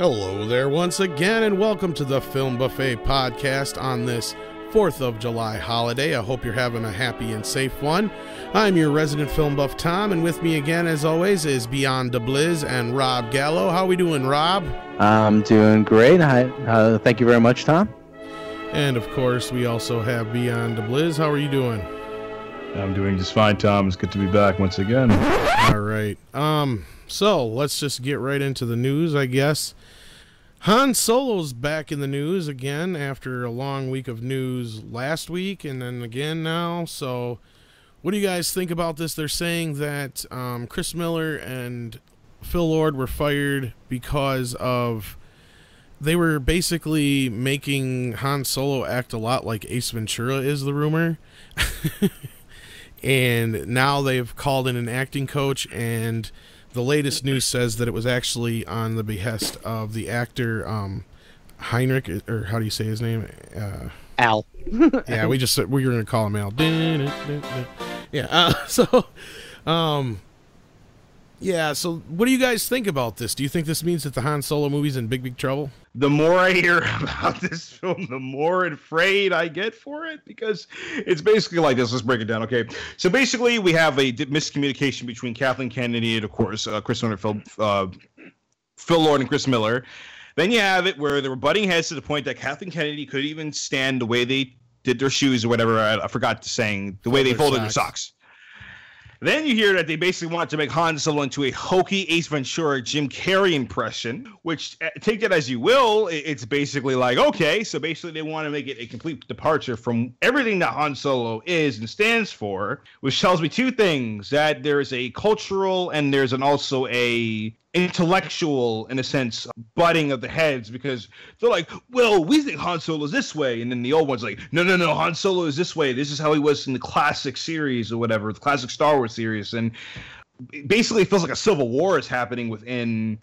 Hello there once again, and welcome to the Film Buffet Podcast on this 4th of July holiday. I hope you're having a happy and safe one. I'm your resident film buff, Tom, and with me again, as always, is BeyondDaBliz and Robb Gallo. How we doing, Robb? I'm doing great. Thank you very much, Tom. And, of course, we also have BeyondDaBliz. How are you doing? I'm doing just fine, Tom. It's good to be back once again. All right. So, let's just get right into the news, I guess. Han Solo's back in the news again after a long week of news last week and then again now. So what do you guys think about this? They're saying that Chris Miller and Phil Lord were fired because of they were basically making Han Solo act a lot like Ace Ventura is the rumor. And now they've called in an acting coach, and the latest news says that it was actually on the behest of the actor Heinrich, or how do you say his name? Al. Yeah, we were going to call him Al. Yeah. So what do you guys think about this? Do you think this means that the Han Solo movie's in big trouble? The more I hear about this film, the more afraid I get for it, because it's basically like this. Let's break it down, okay? So basically, we have a miscommunication between Kathleen Kennedy and, of course, Chris Miller, Phil Lord and Chris Miller. Then you have it where they were butting heads to the point that Kathleen Kennedy couldn't even stand the way they did their shoes or whatever. I forgot to say the way they folded their socks. Then you hear that they basically want to make Han Solo into a hokey Ace Ventura Jim Carrey impression, which, take that as you will, it's basically like, okay, so basically they want to make it a complete departure from everything that Han Solo is and stands for, which tells me two things, that there is a cultural and there's also a intellectual, in a sense, butting of the heads, because they're like, well, we think Han Solo is this way, and then the old one's like, no, Han Solo is this way. This is how he was in the classic series or whatever, the classic Star Wars series. And basically it feels like a civil war is happening within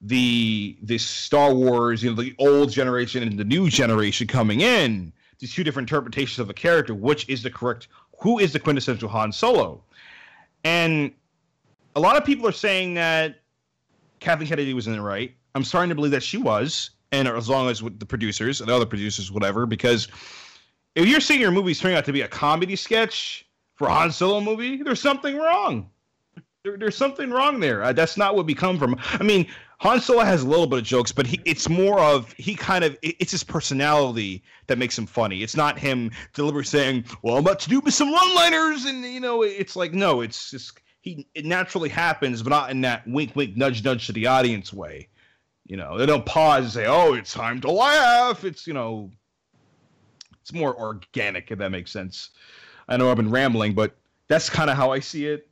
this Star Wars, the old generation and the new generation coming in. These two different interpretations of a character, who is the quintessential Han Solo. And a lot of people are saying that Kathleen Kennedy was in it right. I'm starting to believe that she was, and as long as with the producers and the other producers, whatever, because if you're seeing your movies turning out to be a comedy sketch for a Han Solo movie, there's something wrong. There's something wrong there. That's not what we come from. I mean, Han Solo has a little bit of jokes, but it's his personality that makes him funny. It's not him deliberately saying, well, I'm about to do some one-liners, and, it's like, no, it's just... It naturally happens, but not in that wink, wink, nudge, nudge to the audience way. They don't pause and say, oh, it's time to laugh. It's, it's more organic, if that makes sense. I know I've been rambling, but that's kind of how I see it.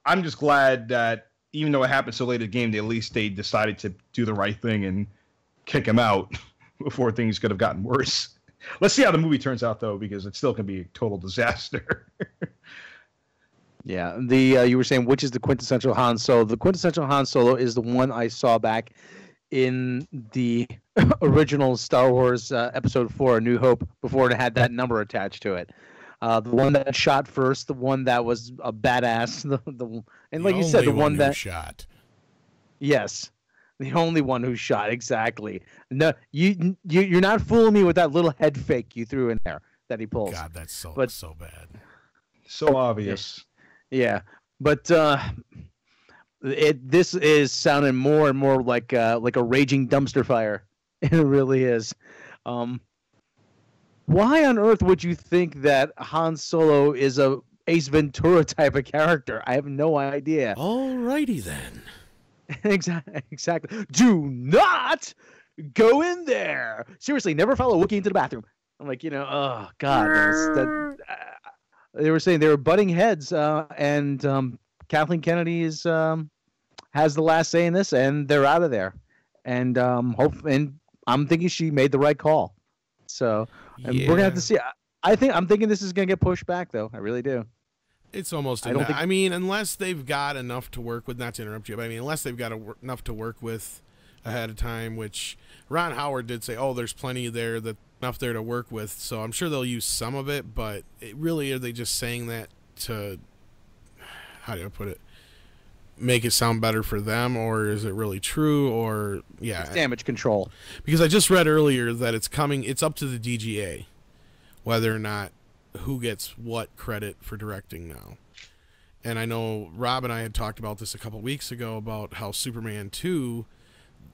I'm just glad that even though it happened so late in the game, they decided to do the right thing and kick him out before things could have gotten worse. Let's see how the movie turns out, though, because it still can be a total disaster. Yeah, you were saying which is the quintessential Han Solo. The quintessential Han Solo is the one I saw back in the original Star Wars Episode 4, A New Hope, before it had that number attached to it. The one that shot first, the one that was a badass, and like you said, the one that shot. Yes, the only one who shot, exactly. No, you're not fooling me with that little head fake you threw in there that he pulls. God, that's so bad, so obvious. Yeah, but this is sounding more and more like a raging dumpster fire. It really is. Why on earth would you think that Han Solo is a Ace Ventura type of character? I have no idea. Alrighty then. Exactly. Do not go in there. Seriously, never follow Wookiee into the bathroom. I'm like, oh God. They were saying they were butting heads, and Kathleen Kennedy has the last say in this, and they're out of there. And I'm thinking she made the right call. So we're gonna have to see. I'm thinking this is gonna get pushed back, though. I really do. It's almost. I mean, unless they've got enough to work with. Not to interrupt you, but I mean, unless they've got enough to work with ahead of time, which Ron Howard did say, oh, there's plenty there enough there to work with, so I'm sure they'll use some of it, but are they just saying that to, how do I put it, make it sound better for them, or is it really true? Or It's damage control. Because I just read earlier that it's coming. It's up to the DGA whether or not who gets what credit for directing now. And I know Rob and I had talked about this a couple weeks ago about how Superman 2,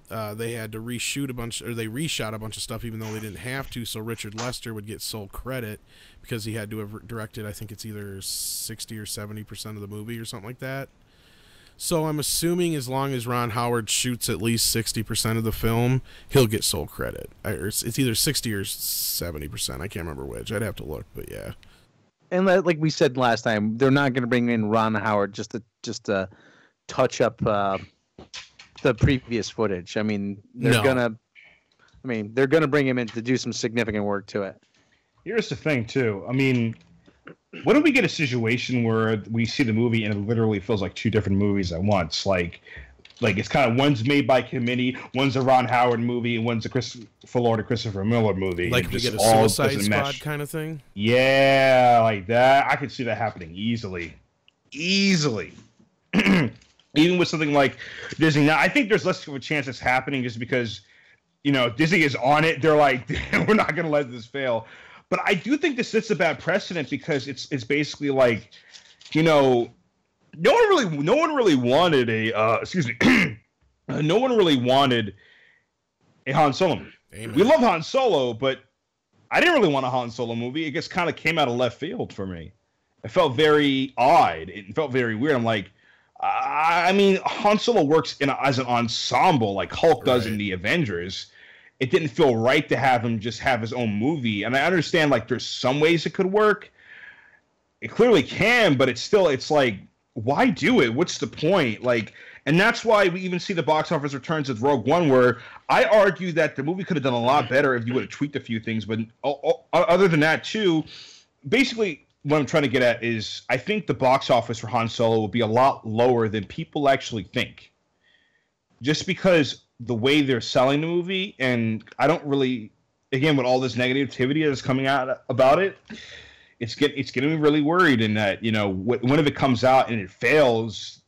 they had to reshoot they reshot a bunch of stuff even though they didn't have to, so Richard Lester would get sole credit because he had to have directed, I think it's either 60 or 70% of the movie or something like that. So I'm assuming as long as Ron Howard shoots at least 60% of the film, he'll get sole credit. It's either 60 or 70%. I can't remember which. I'd have to look, but yeah. And like we said last time, they're not going to bring in Ron Howard just to touch up the previous footage. I mean, they're gonna bring him in to do some significant work to it. Here's the thing, too. I mean, what if we get a situation where we see the movie and it literally feels like two different movies at once? Like it's kind of one's made by committee, one's a Ron Howard movie, and one's a Christopher Miller movie. Like we get a Suicide Squad kind of thing? Yeah, like that. I could see that happening easily. Easily. Even with something like Disney. Now, I think there's less of a chance it's happening just because, Disney is on it. They're like, we're not going to let this fail. But I do think this sets a bad precedent because it's basically like, no one really wanted no one really wanted a Han Solo movie. Amen. We love Han Solo, but I didn't really want a Han Solo movie. It just kind of came out of left field for me. It felt very odd. It felt very weird. I'm like, I mean, Han Solo works as an ensemble like Hulk does in the Avengers. It didn't feel right to have him just have his own movie. And I understand, like, there's some ways it could work. It clearly can, but it's like, why do it? What's the point? Like, and that's why we even see the box office returns with Rogue One, where I argue that the movie could have done a lot better if you would have tweaked a few things. But other than that, too, basically what I'm trying to get at is I think the box office for Han Solo will be a lot lower than people actually think. Just because the way they're selling the movie, and I don't really, again, with all this negativity that's coming out about it, it's getting me really worried in that, when if it comes out and it fails,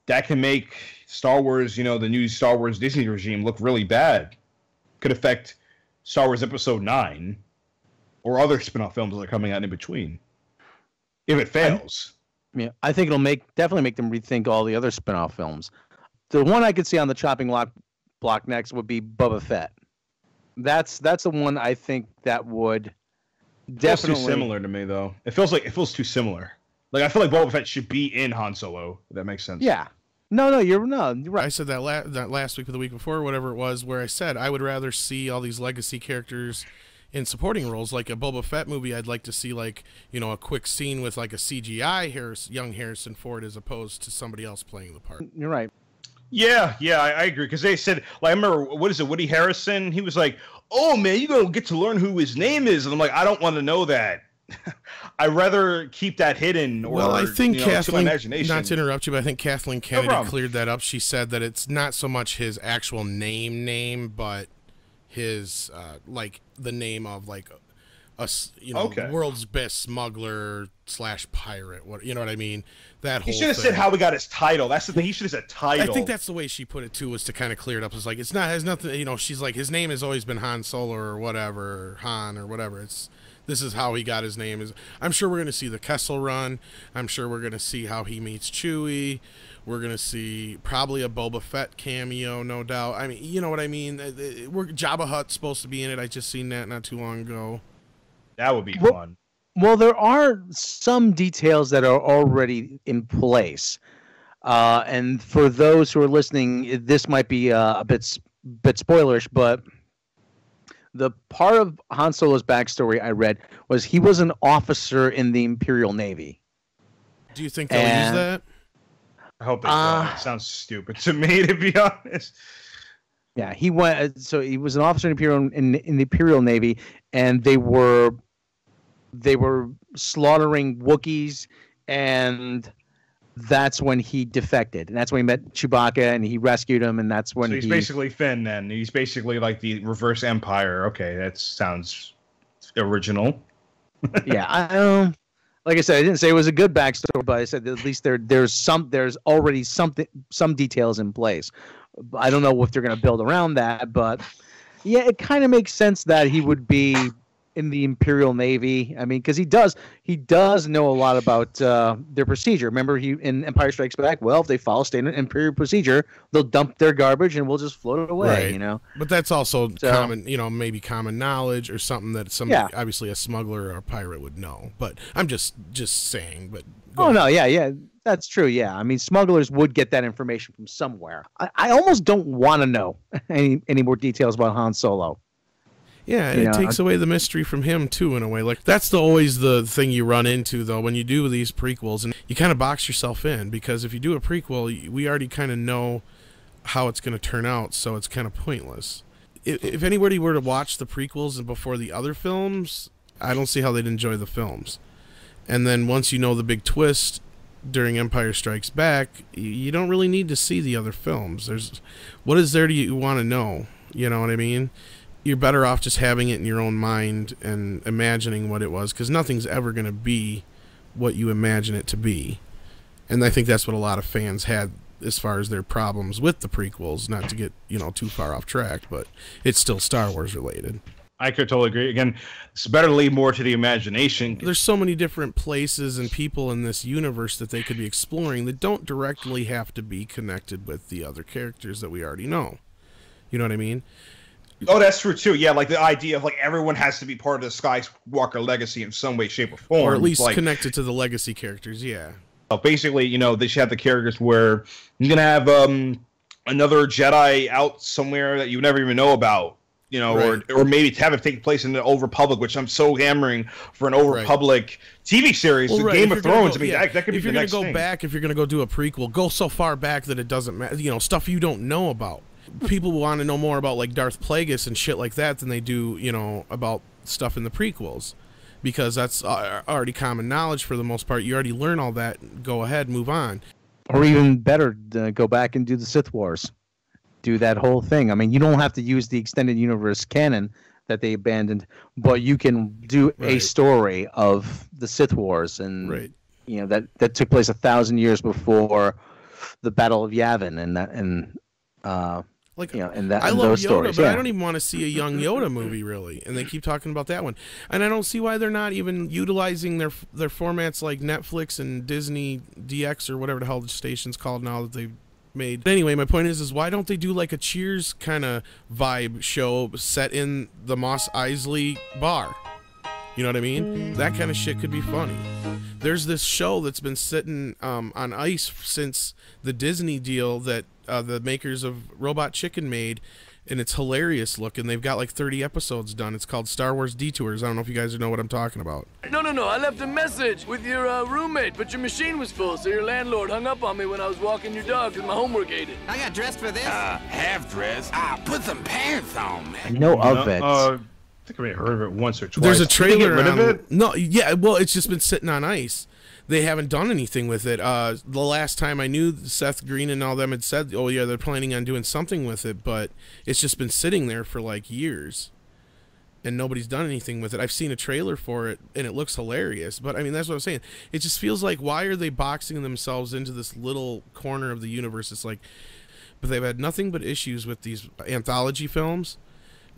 that can make Star Wars, the new Star Wars Disney regime look really bad. Could affect Star Wars Episode 9 or other spin-off films that are coming out in between if it fails. I think it'll definitely make them rethink all the other spin-off films. The one I could see on the chopping block next would be Boba Fett. That's the one I think that would definitely. Too similar to me, though. It feels too similar. Like I feel like Boba Fett should be in Han Solo. If that makes sense. Yeah. No, you're right. I said that last week or the week before, whatever it was, where I said I would rather see all these legacy characters in supporting roles. Like a Boba Fett movie, I'd like to see a quick scene with like a CGI young Harrison Ford as opposed to somebody else playing the part. You're right. Yeah, I agree. Because they said, I remember, what is it, Woody Harrison? He was like, oh, man, you're going to get to learn who his name is. And I'm like, I don't want to know that. I'd rather keep that hidden. Well, I think Kathleen, to not to interrupt you, but I think Kathleen Kennedy cleared that up. She said that it's not so much his actual name, but his, the name of, world's best smuggler / pirate. What, you know what I mean? That whole. He should have said how we got his title. That's the thing. He should have said title. I think that's the way she put it too, was to kind of clear it up. It's like has nothing. She's like, his name has always been Han Solo or whatever, or Han or whatever. This is how he got his name. I'm sure we're going to see the Kessel Run. I'm sure we're going to see how he meets Chewie. We're going to see probably a Boba Fett cameo, no doubt. I mean, you know what I mean? Jabba Hutt's supposed to be in it. I just seen that not too long ago. That would be fun. Well, there are some details that are already in place. And for those who are listening, this might be a bit spoilerish, but the part of Han Solo's backstory I read was he was an officer in the Imperial Navy. Do you think they'll use that? I hope they don't. It sounds stupid to me, to be honest. Yeah, he went. So he was an officer in the Imperial Navy, and they were slaughtering Wookiees, and that's when he defected, and that's when he met Chewbacca, and he rescued him, and that's when he's basically Finn. Then he's basically like the reverse Empire. Okay, that sounds original. Yeah, like I said, I didn't say it was a good backstory, but I said at least there's already some details in place. I don't know if they're going to build around that, but yeah, it kind of makes sense that he would be in the Imperial Navy. I mean, because he does know a lot about their procedure. Remember, he in Empire Strikes Back. Well, if they follow standard Imperial procedure, they'll dump their garbage and we'll just float it away. Right. You know, but that's also common, maybe common knowledge or something that somebody, obviously a smuggler or a pirate would know. But I'm just saying. But yeah, that's true. Yeah, I mean, smugglers would get that information from somewhere. I almost don't want to know any more details about Han Solo. Yeah, and it takes away the mystery from him, too, in a way. Like, that's always the thing you run into, though, when you do these prequels. And you kind of box yourself in, because if you do a prequel, we already kind of know how it's going to turn out, so it's kind of pointless. If anybody were to watch the prequels and before the other films, I don't see how they'd enjoy the films. And then once you know the big twist during Empire Strikes Back, you don't really need to see the other films. What is there you want to know? You know what I mean? You're better off just having it in your own mind and imagining what it was, because nothing's ever going to be what you imagine it to be. And I think that's what a lot of fans had as far as their problems with the prequels, not to get, too far off track, but it's still Star Wars related. I could totally agree. Again, it's better to leave more to the imagination. There's so many different places and people in this universe that they could be exploring that don't directly have to be connected with the other characters that we already know. You know what I mean? Oh, that's true too. Yeah, like the idea of like everyone has to be part of the Skywalker legacy in some way, shape, or form, or at least connected to the legacy characters. Yeah. Basically, they should have the characters where you're gonna have another Jedi out somewhere that you never even know about. Right. or maybe have it take place in the Old Republic, which I'm so hammering for an Old Republic TV series. Well, Game of Thrones. That could be if you're the next gonna go thing. back, if you're gonna go do a prequel, go so far back that it doesn't matter. Stuff you don't know about. People want to know more about like Darth Plagueis and shit like that than they do, about stuff in the prequels, because that's already common knowledge for the most part. You already learn all that. Go ahead, move on. Or even better, go back and do the Sith Wars. Do that whole thing. I mean, you don't have to use the extended universe canon that they abandoned, but you can do a story of the Sith Wars, and that took place 1,000 years before the Battle of Yavin, and I love those Yoda, stories. But I don't even want to see a young Yoda movie, really. And they keep talking about that one, and I don't see why they're not even utilizing their formats like Netflix and Disney DX or whatever the hell the station's called now that they've made. But anyway, my point is why don't they do like a Cheers kind of vibe show set in the Mos Eisley bar? You know what I mean? That kind of shit could be funny. There's this show that's been sitting on ice since the Disney deal that the makers of Robot Chicken made, and it's hilarious looking. They've got like 30 episodes done. It's called Star Wars Detours. I don't know if you guys know what I'm talking about. No. I left a message with your roommate, but your machine was full, so your landlord hung up on me when I was walking your dog because my homework ate it. I got dressed for this? Half dressed. Put some pants on, man. I know of it. I think I may have heard of it once or twice. There's a trailer. Did they get rid of it? No, yeah, well, it's just been sitting on ice. They haven't done anything with it. The last time I knew, Seth Green and all them had said, oh yeah, they're planning on doing something with it, but it's just been sitting there for like years, and nobody's done anything with it. I've seen a trailer for it, and it looks hilarious, but I mean, that's what I'm saying. It just feels like, why are they boxing themselves into this little corner of the universe? It's like, but they've had nothing but issues with these anthology films.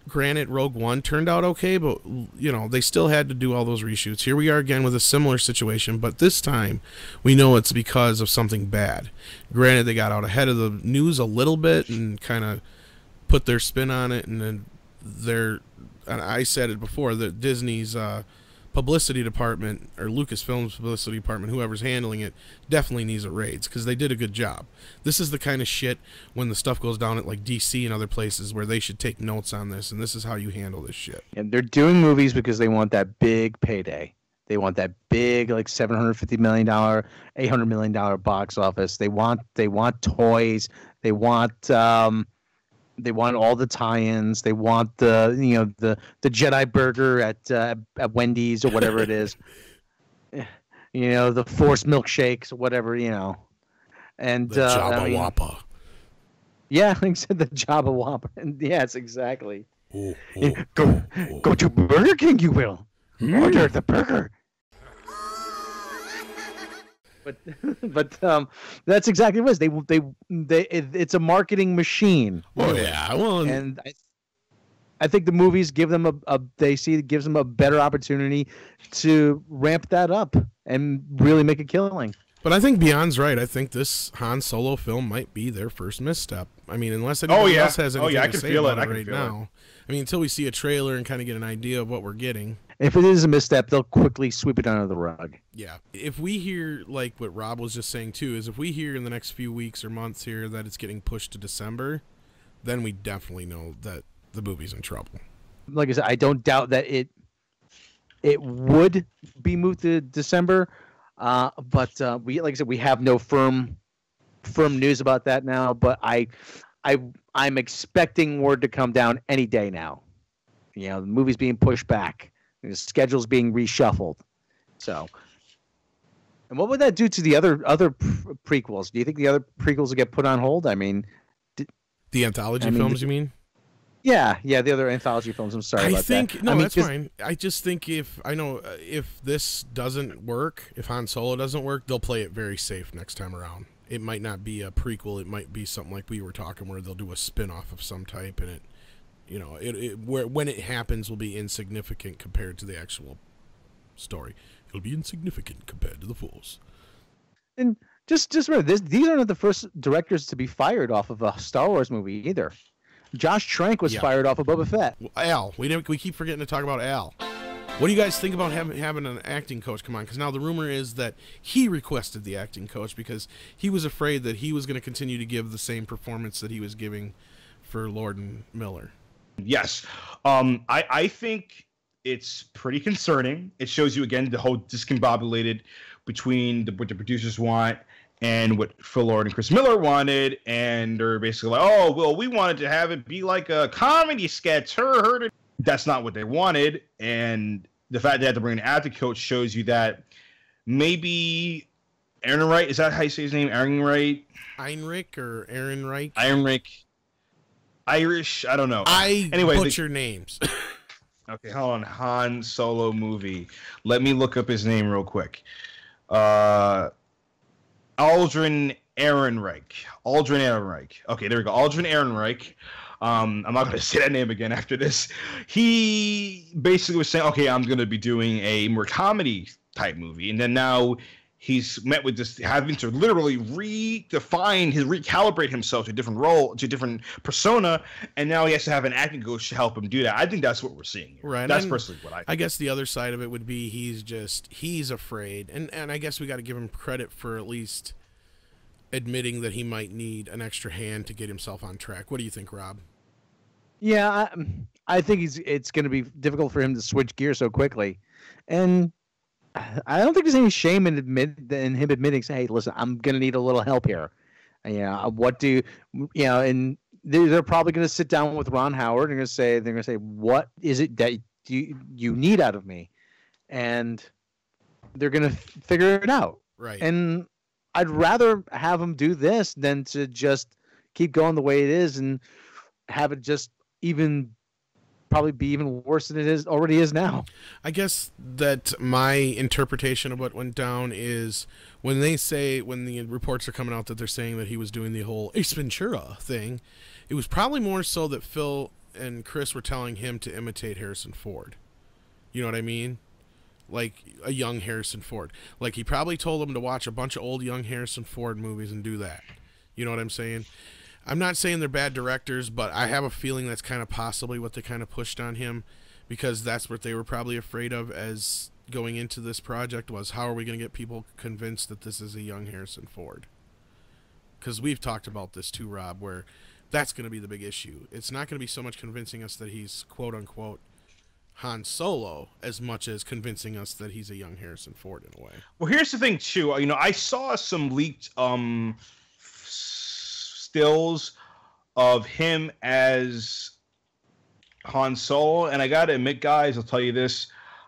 Granted, Rogue One turned out okay, but they still had to do all those reshoots. Here we are again with a similar situation, but this time we know it's because of something bad. Granted, they got out ahead of the news a little bit and kind of put their spin on it, and then and I said it before, that Disney's publicity department, or Lucasfilm's publicity department, whoever's handling it, definitely needs a raise, because they did a good job. This is the kind of shit when the stuff goes down at like DC and other places where they should take notes on this, and this is how you handle this shit. And they're doing movies because they want that big payday. They want that big, like $750 million, $800 million box office. They want toys. They want all the tie-ins. They want the Jedi burger at Wendy's or whatever it is. The Force milkshakes or whatever, And the Jabba Wappa. Yeah, I think said the Jabba Wappa. And yes, exactly. Go to Burger King, you will. Order the burger. but that's exactly what it is. It's a marketing machine. Oh yeah, well, and I think the movies give them gives them a better opportunity to ramp that up and really make a killing. But I think Beyond's right. I think this Han Solo film might be their first misstep. I mean, unless anybody else has anything to say about it right now. I mean, until we see a trailer and kind of get an idea of what we're getting. If it is a misstep, they'll quickly sweep it under the rug. Yeah. If we hear, like what Rob was just saying too, is if we hear in the next few weeks or months here that it's getting pushed to December, then we definitely know that the movie's in trouble. Like I said, I don't doubt that it would be moved to December. But like I said, we have no firm news about that now. But I'm expecting word to come down any day now. You know, the movie's being pushed back, the schedule's being reshuffled. So, and what would that do to the other prequels? Do you think the other prequels will get put on hold? I mean, the anthology films, you mean? Yeah, the other anthology films. I'm sorry about that. No, that's fine. I just think if this doesn't work, if Han Solo doesn't work, they'll play it very safe next time around. It might not be a prequel. It might be something like we were talking, where they'll do a spin-off of some type, and when it happens will be insignificant compared to the actual story. It'll be insignificant compared to the Force. And just remember, these are not the first directors to be fired off of a Star Wars movie either. Josh Trank was fired off of Boba Fett. Al, we keep forgetting to talk about Al. What do you guys think about having an acting coach come on? Because now the rumor is that he requested the acting coach because he was afraid that he was going to continue to give the same performance that he was giving for Lord and Miller. Yes. I think it's pretty concerning. It shows you, again, the whole discombobulated between what the producers want and what Phil Lord and Chris Miller wanted, and they're basically like, oh, well, we wanted to have it be like a comedy sketch. That's not what they wanted, and the fact they had to bring an acting coach shows you maybe Ehrenreich, is that how you say his name? Ehrenreich? Ehrenreich? Irish? I don't know. Butcher names. Okay, hold on. Han Solo movie. Let me look up his name real quick. Alden Ehrenreich. Okay, there we go. Alden Ehrenreich. I'm not going to say that name again after this. He basically was saying, okay, I'm going to be doing a more comedy type movie. And then now he's met with this, having to literally recalibrate himself to a different role, to a different persona. And now he has to have an acting coach to help him do that. I think that's what we're seeing here. Right. That's personally what I think. I guess the other side of it would be he's afraid. And I guess we got to give him credit for at least admitting that he might need an extra hand to get himself on track. What do you think, Rob? Yeah, I think it's going to be difficult for him to switch gears so quickly. And I don't think there's any shame in him admitting, say, hey, listen, I'm going to need a little help here. And they're probably going to sit down with Ron Howard and they're going to say, what is it that you need out of me? And they're going to figure it out. Right. And I'd rather have him do this than to just keep going the way it is and have it just probably be even worse than it already is now. I guess that my interpretation of what went down is when the reports are coming out that they're saying that he was doing the whole Ace Ventura thing, it was probably more so that Phil and Chris were telling him to imitate Harrison Ford. You know what I mean? Like a young Harrison Ford. Like he probably told them to watch a bunch of old young Harrison Ford movies and do that. You know what I'm saying? I'm not saying they're bad directors, but I have a feeling that's kind of possibly what they kind of pushed on him, because that's what they were probably afraid of as going into this project was, how are we going to get people convinced that this is a young Harrison Ford? Because we've talked about this too, Rob, where that's going to be the big issue. It's not going to be so much convincing us that he's quote-unquote Han Solo as much as convincing us that he's a young Harrison Ford in a way. Well, here's the thing too. I saw some leaked stills of him as Han Solo, and I gotta admit, guys, I'll tell you this,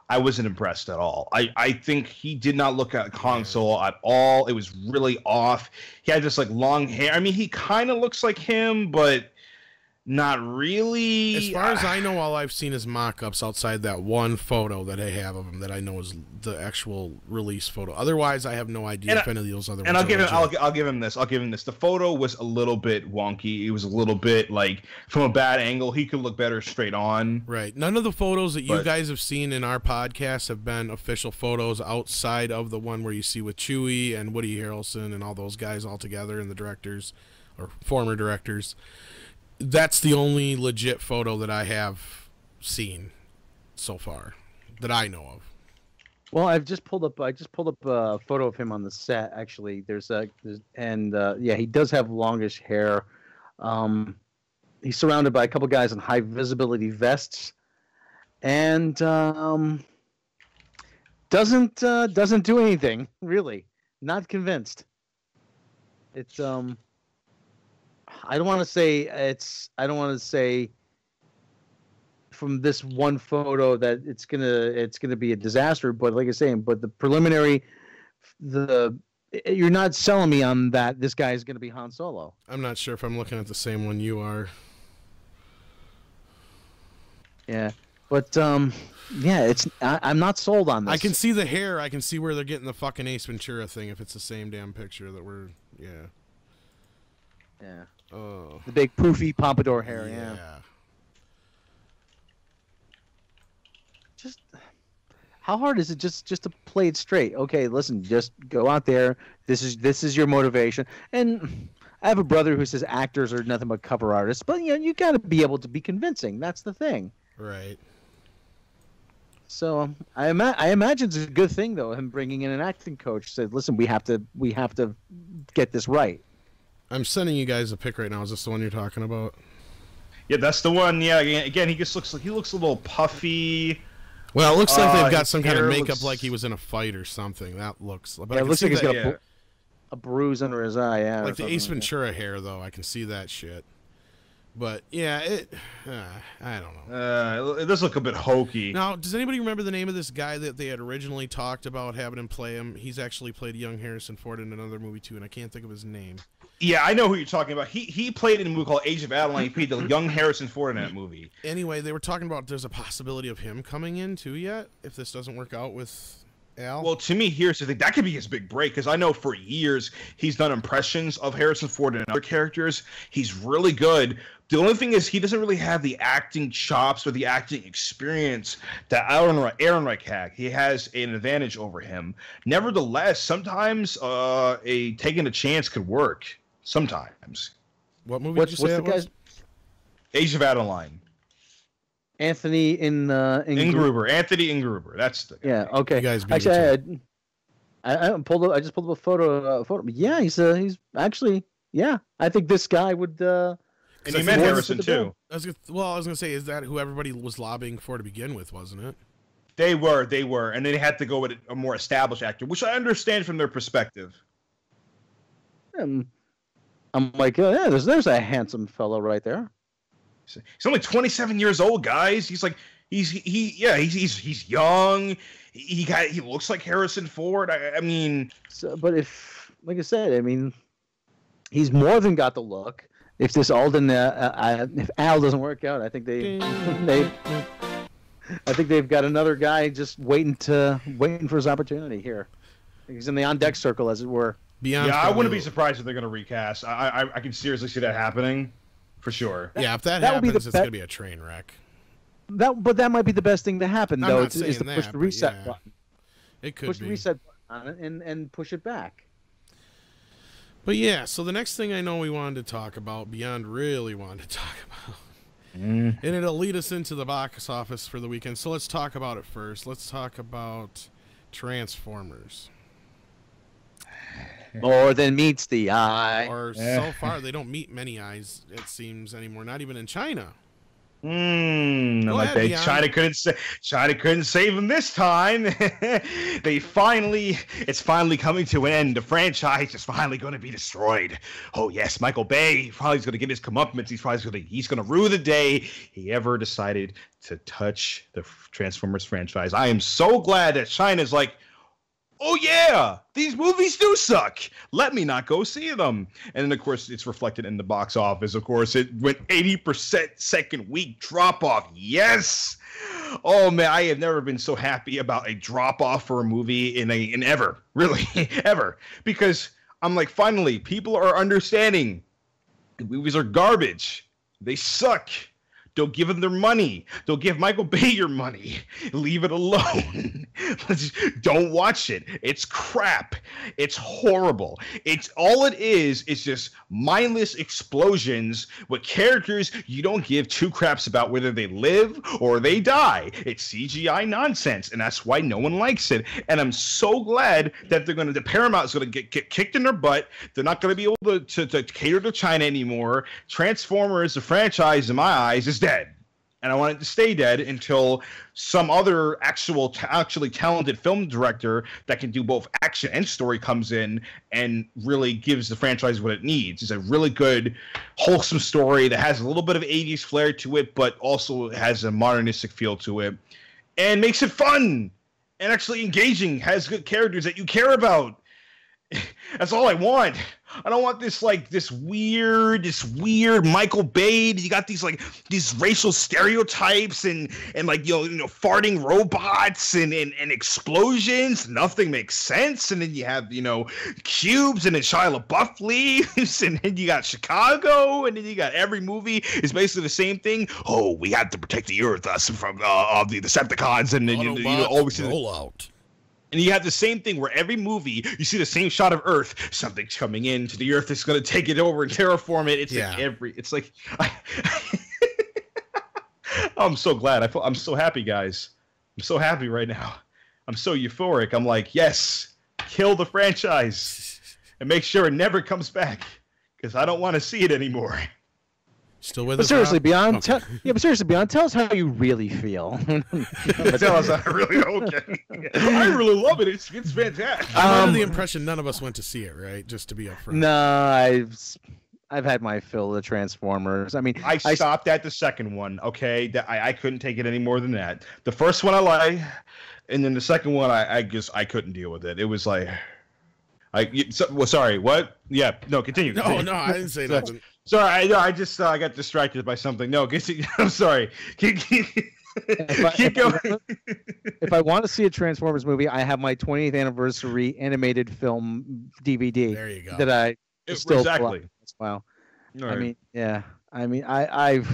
I wasn't impressed at all. I think he did not look like Han Solo at all. It was really off. He had this like long hair. I mean, he kind of looks like him, but Not really. As far as I know, all I've seen is mock-ups outside that one photo that I have of him that I know is the actual release photo. Otherwise, I have no idea if any of those other ones I'll are give him. legit. I'll give him this. The photo was a little bit wonky. It was a little bit like from a bad angle. He could look better straight on. Right. None of the photos that you guys have seen in our podcast have been official photos outside of the one where you see with Chewie and Woody Harrelson and all those guys all together and the directors or former directors. That's the only legit photo that I have seen so far that I know of. Well, I just pulled up a photo of him on the set. Actually, yeah, he does have longish hair. He's surrounded by a couple guys in high visibility vests, and doesn't do anything really. Not convinced. It's I don't want to say from this one photo that it's gonna be a disaster, but like I was saying, but the preliminary, you're not selling me on that this guy is gonna be Han Solo. I'm not sure if I'm looking at the same one you are. Yeah, but yeah, I'm not sold on this. I can see the hair. I can see where they're getting the fucking Ace Ventura thing. If it's the same damn picture that we're, yeah. Oh. The big poofy pompadour hair. Yeah. Just how hard is it just to play it straight? Okay, listen, just go out there. This is your motivation. And I have a brother who says actors are nothing but cover artists, but you got to be able to be convincing. That's the thing. Right. So I imagine it's a good thing though. Him bringing in an acting coach said, "Listen, we have to get this right." I'm sending you guys a pic right now. Is this the one you're talking about? Yeah, that's the one. Yeah, again, he just looks a little puffy. Well, it looks like they've got some kind of hair makeup looks- like he was in a fight or something. That looks. But Yeah, it looks like he's got yeah. a bruise under his eye. Yeah, like the Ace Ventura hair, though. I can see that shit. But yeah, I don't know. It does look a bit hokey. Now, does anybody remember the name of this guy that they had originally talked about having him play him? He's actually played young Harrison Ford in another movie too, and I can't think of his name. Yeah, I know who you're talking about. He played in a movie called Age of Adeline. He played the young Harrison Ford in that movie. Anyway, they were talking about there's a possibility of him coming in too yet if this doesn't work out with Al. Well, to me, here's the thing. That could be his big break, because I know for years he's done impressions of Harrison Ford and other characters. He's really good. The only thing is he doesn't really have the acting chops or the acting experience that Ehrenreich had. He has an advantage over him. Nevertheless, sometimes taking a chance could work. Sometimes. What movie did you say that was? Age of Adeline. Anthony Ingruber. Anthony Ingruber. That's the guy. Yeah. Okay. You guys beat Actually, I just pulled up a photo. Yeah, he's actually. Yeah, I think this guy would. And he met Harrison too. I was gonna say, is that who everybody was lobbying for to begin with, wasn't it? They were, and they had to go with a more established actor, which I understand from their perspective. I'm like, yeah, there's a handsome fellow right there. He's only 27 years old, guys. He's young. He looks like Harrison Ford. I mean, but if, like I said, I mean, he's more than got the look. If this Alden, if Al doesn't work out, I think they've got another guy just waiting for his opportunity here. He's in the on deck circle, as it were. I wouldn't be surprised if they're going to recast. I can seriously see that happening, for sure. Yeah, if that happens, it's going to be a train wreck. But that might be the best thing to happen, though. Is to push the reset button. It could push the reset button on it and push it back. But yeah, so the next thing I know we wanted to talk about, Beyond really wanted to talk about, and it'll lead us into the box office for the weekend. So let's talk about it first. Let's talk about Transformers. More than meets the eye. Or so far, they don't meet many eyes, it seems, anymore. Not even in China. China couldn't save them this time. It's finally coming to an end. The franchise is finally going to be destroyed. Oh yes, Michael Bay probably is going to get his comeuppance. He's going to rue the day he ever decided to touch the Transformers franchise. I am so glad that China's like, oh yeah, these movies do suck. Let me not go see them. And then, of course, it's reflected in the box office. Of course, it went 80% second week drop off. Yes. Oh man, I have never been so happy about a drop off for a movie in ever, really, ever. Because I'm like, finally, people are understanding. The movies are garbage. They suck. Don't give them their money. Don't give Michael Bay your money. Leave it alone. Don't watch it. It's crap. It's horrible. It's all it is just mindless explosions with characters you don't give two craps about whether they live or they die. It's CGI nonsense, and that's why no one likes it. And I'm so glad that the Paramount is going to get kicked in their butt. They're not going to be able to cater to China anymore. Transformers, the franchise, in my eyes, is dead. And I want it to stay dead until some other actually talented film director that can do both action and story comes in and really gives the franchise what it needs. It's a really good, wholesome story that has a little bit of 80s flair to it, but also has a modernistic feel to it. And makes it fun and actually engaging, has good characters that you care about. That's all I want. I don't want this weird Michael Bay. You got these racial stereotypes and like you know farting robots and explosions. Nothing makes sense. And then you have cubes and then Shia LaBeouf leaves and then you got Chicago and then you got every movie is basically the same thing. Oh, we have to protect the Earth from the Decepticons and then always roll out. And you have the same thing where every movie, you see the same shot of Earth. Something's coming into the Earth that's going to take it over and terraform it. I'm so glad. I'm so happy, guys. I'm so happy right now. I'm so euphoric. I'm like, yes, kill the franchise and make sure it never comes back because I don't want to see it anymore. Still with but us? Seriously, Rob? Beyond. Okay. But seriously, Beyond. Tell us how you really feel. Tell us how I really okay. I really love it. It's fantastic. I'm under the impression none of us went to see it, right? Just to be upfront. No, I've had my fill of the Transformers. I mean, I stopped at the second one. Okay, I couldn't take it any more than that. The first one I liked, and then the second one I couldn't deal with it. It was like, sorry, what? Yeah, no, continue. No, I didn't say nothing. Sorry, I got distracted by something. No, I'm sorry. Keep going. If I want to see a Transformers movie, I have my 20th anniversary animated film DVD. There you go. That I still exactly. Wow. Right. I mean, yeah. I mean, I've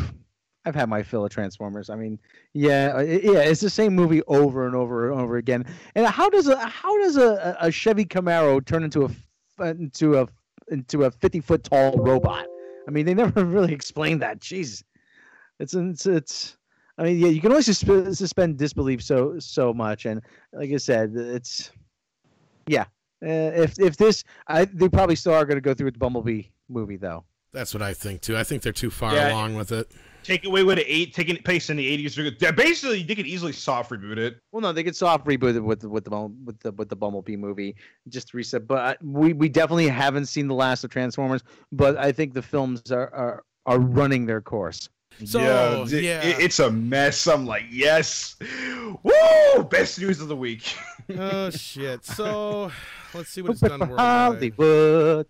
had my fill of Transformers. I mean, yeah, it's the same movie over and over and over again. And how does a Chevy Camaro turn into a 50-foot tall robot? I mean, they never really explained that. Jeez, it's. I mean, yeah, you can only suspend disbelief so much, and like I said, it's. Yeah, if they probably still are going to go through with the Bumblebee movie, though. That's what I think too. I think they're too far along with it. Take away with it, taking place in the 80s. Basically, they could easily soft reboot it. Well, no, they could soft reboot it with the Bumblebee movie, just to reset. But we definitely haven't seen the last of Transformers. But I think the films are running their course. So it's a mess. I'm like, yes, woo! Best news of the week. Oh shit! So let's see what it's done worldwide. Hollywood.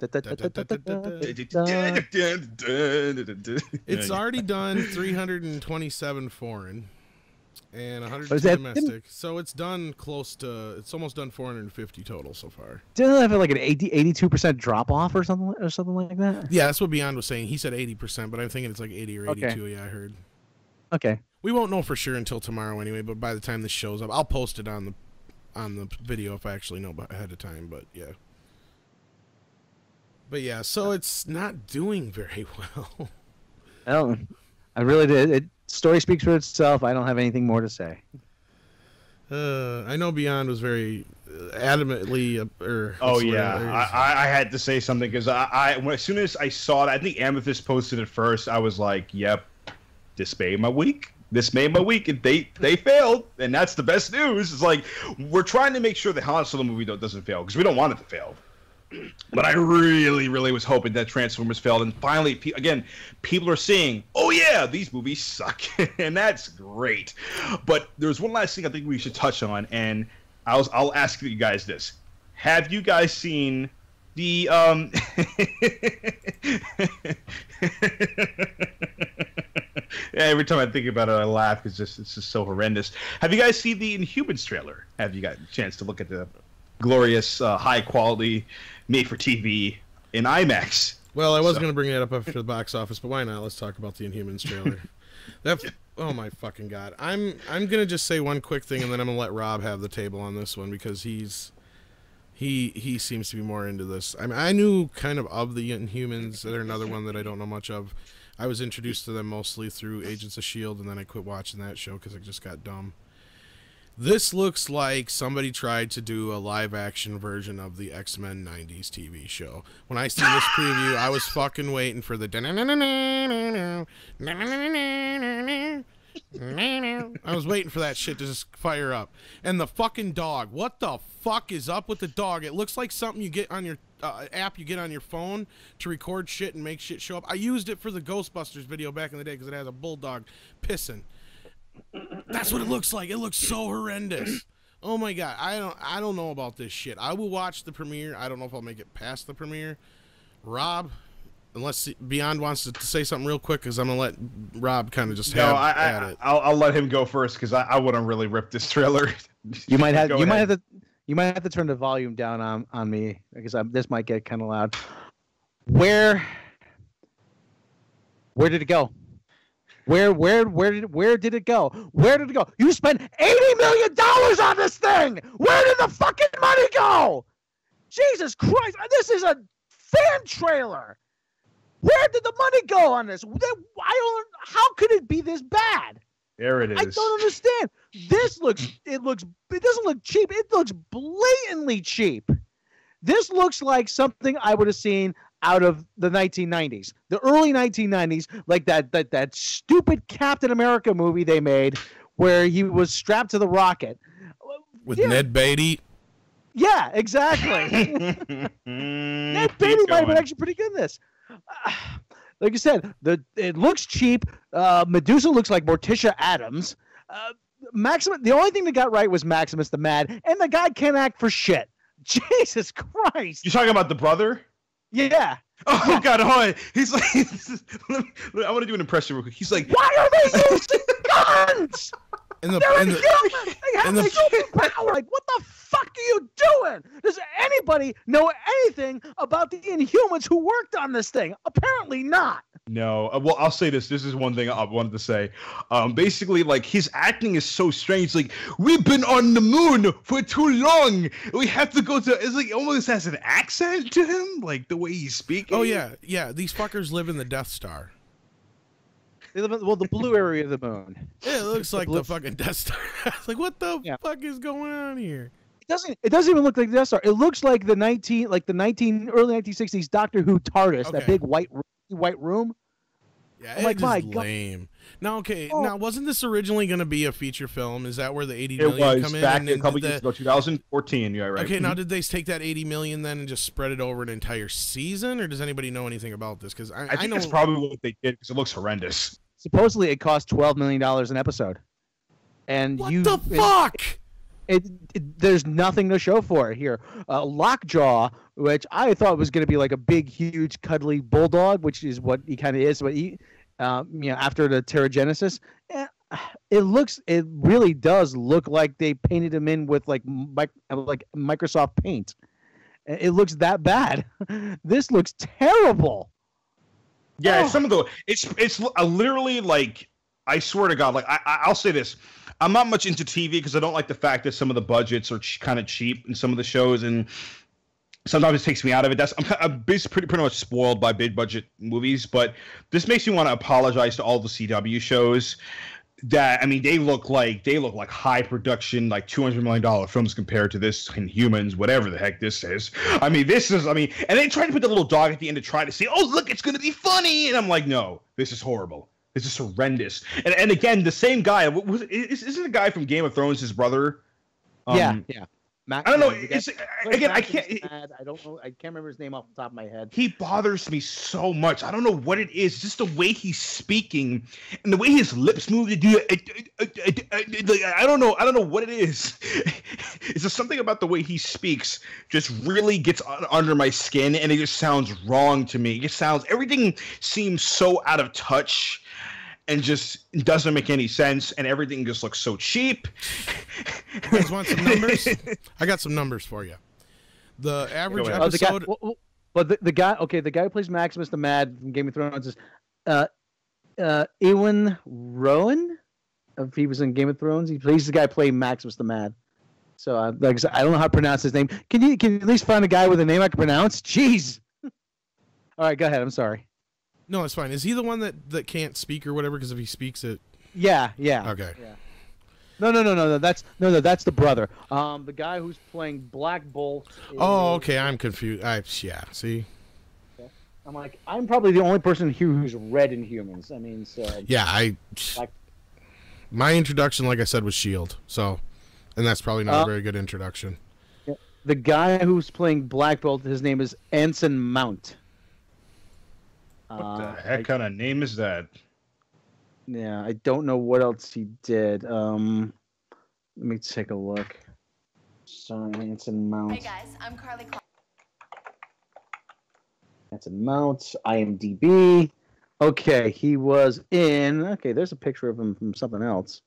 It's already done 327 foreign and 102 domestic. So it's done it's almost done 450 total so far. Didn't it have like an 82% drop off or something like that? Yeah, that's what Beyond was saying. He said 80%, but I'm thinking it's like 80 or 82. Okay. Yeah, I heard. Okay. We won't know for sure until tomorrow anyway, but by the time this shows up, I'll post it on the video if I actually know ahead of time, but yeah, so it's not doing very well. Well, I really did. Story speaks for itself. I don't have anything more to say. I know Beyond was very adamantly. I had to say something because as soon as I saw it, I think Amethyst posted it first. I was like, "Yep, this made my week. This made my week." And they failed, and that's the best news. It's like we're trying to make sure the Han Solo movie doesn't fail because we don't want it to fail. But I really, really was hoping that Transformers failed, and finally, people are saying, "Oh yeah, these movies suck," and that's great. But there's one last thing I think we should touch on, and I'll ask you guys this: have you guys seen the every time I think about it, I laugh because it's just so horrendous. Have you guys seen the Inhumans trailer? Have you got a chance to look at the glorious, high quality, made for TV in IMAX? Well, I was going to bring that up after the box office, but why not? Let's talk about the Inhumans trailer. Oh my fucking god! I'm gonna just say one quick thing, and then I'm gonna let Rob have the table on this one because he seems to be more into this. I mean, I knew kind of the Inhumans. They're another one that I don't know much of. I was introduced to them mostly through Agents of S.H.I.E.L.D., and then I quit watching that show because it just got dumb. This looks like somebody tried to do a live-action version of the X-Men 90s TV show. When I see this preview, I was fucking waiting for the... I was waiting for that shit to just fire up. And the fucking dog. What the fuck is up with the dog? It looks like something you get on your app you get on your phone to record shit and make shit show up. I used it for the Ghostbusters video back in the day because it has a bulldog pissing. That's what it looks like. It looks so horrendous. Oh my god. I don't know about this shit. I will watch the premiere. I don't know if I'll make it past the premiere. Rob, unless Beyond wants to say something real quick, because I'm gonna let Rob kind of just at it. I'll let him go first because I wouldn't really rip this trailer. You might have to turn the volume down on me because this might get kind of loud. Where did it go? Where did it go? Where did it go? You spent $80 million on this thing. Where did the fucking money go? Jesus Christ! This is a fan trailer. Where did the money go on this? How could it be this bad? There it is. I don't understand. It doesn't look cheap. It looks blatantly cheap. This looks like something I would have seen out of the 1990s, the early 1990s, like that stupid Captain America movie they made where he was strapped to the rocket. With Ned Beatty? Yeah, exactly. Ned Beatty might have been actually pretty good in this. Like you said, it looks cheap. Medusa looks like Morticia Adams. Maximus, the only thing that got right was Maximus the Mad, and the guy can't act for shit. Jesus Christ! You talking about the brother? Yeah. Oh God! Oh, he's like, I want to do an impression real quick. He's like, why are they using guns? They're inhuman. They have human power. Like, what the fuck are you doing? Does anybody know anything about the Inhumans who worked on this thing? Apparently not. No. Well, I'll say this. This is one thing I wanted to say. Basically, like, his acting is so strange. Like, we've been on the moon for too long. We have to go to... It's like, almost has an accent to him. Like, the way he's speaking. Oh, yeah. Yeah, these fuckers live in the Death Star. They live in, the blue area of the moon. Yeah, it looks like the fucking Death Star. Like, what the fuck is going on here? It doesn't even look like the Death Star. It looks like the early 1960s Doctor Who TARDIS, that big white room. Yeah, it's just lame. Now, now wasn't this originally going to be a feature film? Is that where the $80 million come in? It was back a couple years ago, 2014. Yeah, right. Okay, now did they take that $80 million then and just spread it over an entire season, or does anybody know anything about this? Because I think know that's probably what they did because it looks horrendous. Supposedly, it cost $12 million an episode, and what the fuck? There's nothing to show for it here. Lockjaw, which I thought was going to be like a big, huge, cuddly bulldog, which is what he kind of is. But he, after the Terrigenesis, it really does look like they painted him in with like Microsoft Paint. It looks that bad. This looks terrible. Yeah, it's literally like, I swear to God, like I'll say this. I'm not much into TV because I don't like the fact that some of the budgets are kind of cheap in some of the shows, and sometimes it takes me out of it. I'm basically pretty much spoiled by big budget movies, but this makes me want to apologize to all the CW shows. That, I mean, they look like high production, like $200 million films compared to this Inhumans, whatever the heck this is. I mean, and they try to put the little dog at the end to try to say, oh, look, it's going to be funny. And I'm like, no, this is horrible. This is horrendous. And again, the same guy, isn't the guy from Game of Thrones his brother? Yeah. Max, I don't know. the guy- It's again. I can't. I don't know. I can't remember his name off the top of my head. He bothers me so much. I don't know what it is. Just the way he's speaking and the way his lips move to do it. I don't know. I don't know what it is. It's just something about the way he speaks just really gets under my skin, and it just sounds wrong to me. It just sounds, everything seems so out of touch and just doesn't make any sense, and everything just looks so cheap. You guys want some numbers? I got some numbers for you. The average episode. The guy who plays Maximus the Mad from Game of Thrones is Ewan Rowan. If he was in Game of Thrones, he plays the guy playing Maximus the Mad. So, like I said, I don't know how to pronounce his name. Can you at least find a guy with a name I can pronounce? Jeez. All right, go ahead. I'm sorry. No, it's fine. Is he the one that can't speak or whatever? Because if he speaks it. Yeah. Okay. Yeah. No. That's the brother. The guy who's playing Black Bolt. Oh, okay. I'm confused. Yeah. See. Okay. I'm like, I'm probably the only person here who's read Inhumans. I mean, so. Yeah, my introduction, like I said, was S.H.I.E.L.D. So, and that's probably not a very good introduction. Yeah. The guy who's playing Black Bolt, his name is Anson Mount. What the heck kind of name is that? Yeah, I don't know what else he did. Let me take a look. Sorry, Anson Mount. Hey guys, I'm Carly Clark. Anson Mount, IMDb. Okay, he was in. Okay, there's a picture of him from something else.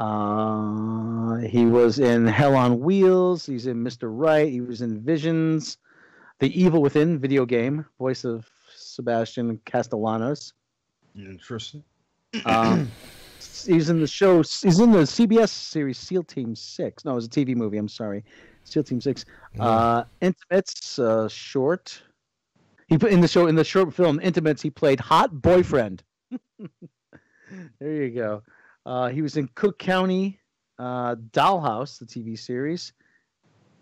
He was in Hell on Wheels. He's in Mr. Right. He was in Visions, The Evil Within video game, voice of Sebastian Castellanos. Interesting. He's in the show. He's in the CBS series SEAL Team 6. No, it was a TV movie. I'm sorry, SEAL Team 6. Intimates short. He put in the short film Intimates. He played Hot Boyfriend. There you go. He was in Cook County, Dollhouse, the TV series.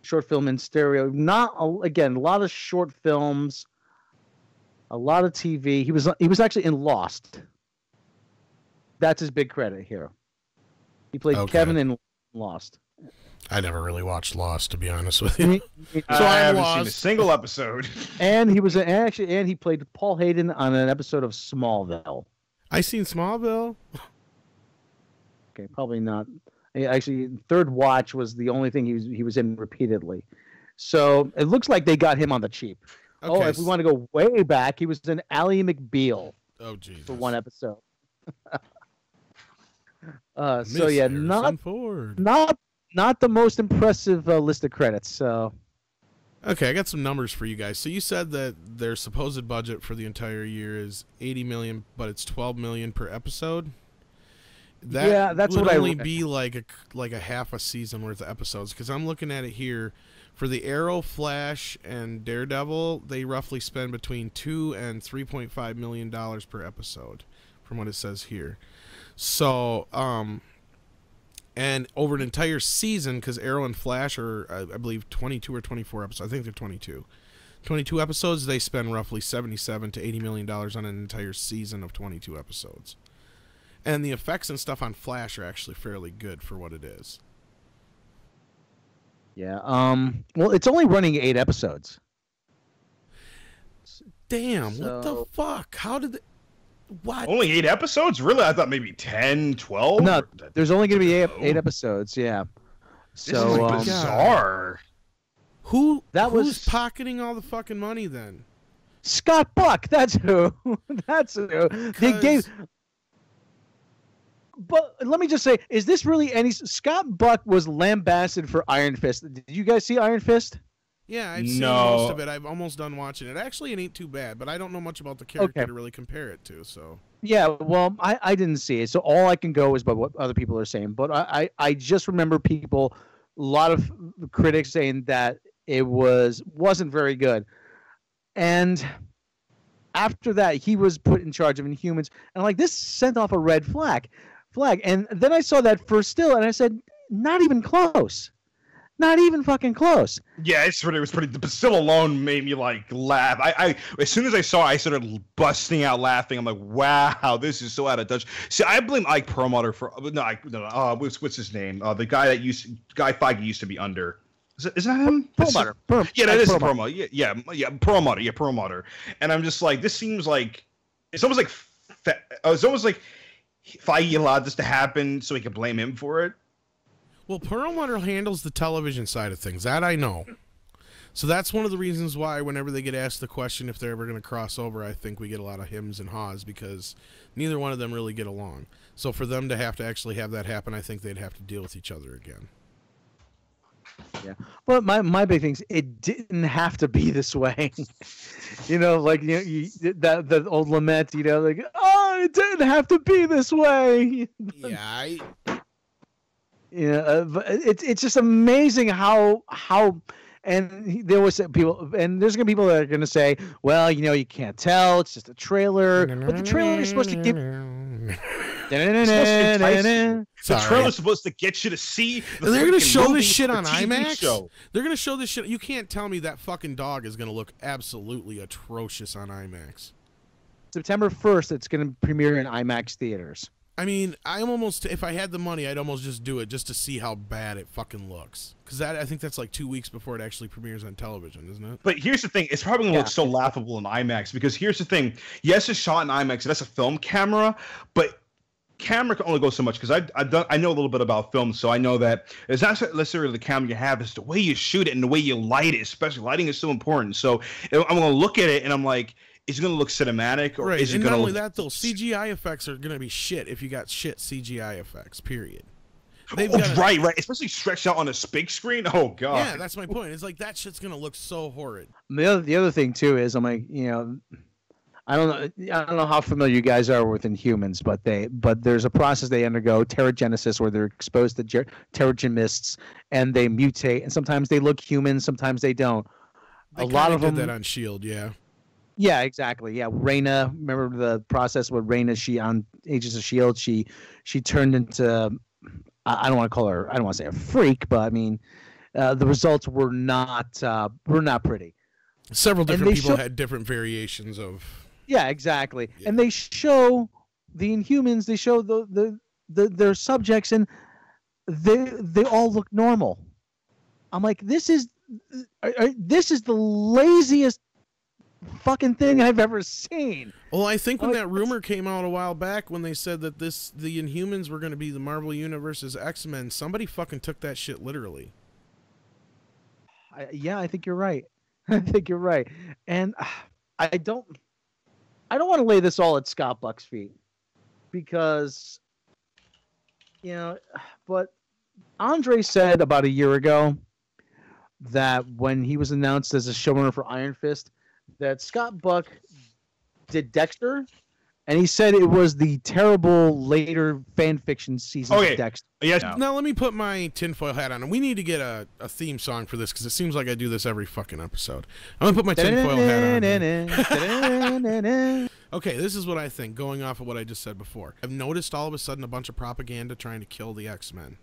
Short film in stereo. A lot of short films. A lot of TV. He was actually in Lost. That's his big credit here. He played Kevin in Lost. I never really watched Lost, to be honest with you. So I haven't seen a single episode. And he he played Paul Hayden on an episode of Smallville. I seen Smallville. Okay, probably not. Actually, Third Watch was the only thing he was in repeatedly. So it looks like they got him on the cheap. Okay. If we want to go way back, he was in Ally McBeal. Oh, Jesus. For one episode. So yeah, not the most impressive list of credits. So. Okay, I got some numbers for you guys. So you said that their supposed budget for the entire year is $80 million, but it's $12 million per episode. That's would what only be like a half a season worth of episodes, because I'm looking at it here. For the Arrow, Flash, and Daredevil, they roughly spend between $2 and $3.5 million per episode, from what it says here. So, and over an entire season, because Arrow and Flash are, I believe, 22 or 24 episodes. I think they're 22. 22 episodes, they spend roughly $77 to $80 million on an entire season of 22 episodes. And the effects and stuff on Flash are actually fairly good for what it is. Yeah. Well, it's only running 8 episodes. Damn, what the fuck? How did what? Only 8 episodes? Really? I thought maybe 10, 12? No, there's only going to be 8 episodes, yeah. So, this is bizarre. Who's pocketing all the fucking money then? Scott Buck, that's who. That's who. They gave... But let me just say, is this really any... Scott Buck was lambasted for Iron Fist. Did you guys see Iron Fist? Yeah, I've seen most of it. I've almost done watching it. Actually, it ain't too bad, but I don't know much about the character to really compare it to, so... Yeah, well, I didn't see it, so all I can go is by what other people are saying. But I just remember a lot of critics saying that it wasn't very good. And after that, he was put in charge of Inhumans, and like, this sent off a red flag. And then I saw that first still, and I said, not even close. Not even fucking close. Yeah, it was pretty. The still alone made me like laugh. I as soon as I saw it, I started busting out laughing. I'm like, wow, this is so out of touch. See, I blame Ike Perlmutter for what's his name? The guy Guy Feige used to be under. Is that him? Perlmutter. Yeah, that is Perlmutter. Yeah, Perlmutter. Yeah, Perlmutter. And I'm just like, this seems like it's almost like Feige allowed this to happen so he could blame him for it. Well, Perlmutter handles the television side of things. That I know. So that's one of the reasons why whenever they get asked the question if they're ever going to cross over, I think we get a lot of hems and haws because neither one of them really get along. So for them to actually have that happen, I think they'd have to deal with each other again. Yeah. Well, my big thing is it didn't have to be this way. Like the old lament, like, oh, it didn't have to be this way. Yeah. It's just amazing how. And there was people, and there's gonna be people that are gonna say, well, you can't tell, it's just a trailer. But the trailer is supposed to give. The trailer's supposed to get you to see. They're gonna show this shit on IMAX. They're gonna show this shit. You can't tell me that fucking dog is gonna look absolutely atrocious on IMAX. September 1st, it's gonna premiere in IMAX theaters. I mean, if I had the money, I'd almost just do it just to see how bad it fucking looks. Because I think that's like 2 weeks before it actually premieres on television, isn't it? But here's the thing. It's probably going to look so laughable in IMAX because here's the thing. Yes, it's shot in IMAX. That's a film camera, but camera can only go so much because I know a little bit about film, so I know that it's not necessarily the camera you have. It's the way you shoot it and the way you light it, especially. Lighting is so important. So I'm going to look at it and I'm like, is it going to look cinematic? Or is it not only that, though, CGI effects are going to be shit if you got shit CGI effects, period. Right. Especially stretched out on a big screen. Oh, God. Yeah, that's my point. It's like that shit's going to look so horrid. The other thing, too, is I'm like, I don't know how familiar you guys are with Inhumans, but there's a process they undergo, pterogenesis, where they're exposed to pterogen mists, and they mutate, and sometimes they look human, sometimes they don't. A lot of them did that on S.H.I.E.L.D., yeah. Yeah, exactly. Yeah, Reyna. Remember the process with Reyna? She on Agents of S.H.I.E.L.D. She turned into. I don't want to call her. I don't want to say a freak, but I mean, the results were not pretty. Several different people had different variations of. Yeah, exactly. Yeah. And they show the Inhumans. They show their subjects, and they all look normal. I'm like, this is the laziest fucking thing I've ever seen. Well, I think when that rumor came out a while back when they said that the Inhumans were going to be the Marvel Universe's X-Men, somebody fucking took that shit literally. I think you're right. I think you're right. And I don't want to lay this all at Scott Buck's feet because but Andre said about a year ago that when he was announced as a showrunner for Iron Fist, that Scott Buck did Dexter, and he said it was the terrible later fan fiction season of Dexter. Yes. Now let me put my tinfoil hat on, and we need to get a theme song for this because it seems like I do this every fucking episode. I'm gonna put my tinfoil hat on. Okay, this is what I think, going off of what I just said before. I've noticed all of a sudden a bunch of propaganda trying to kill the X-Men.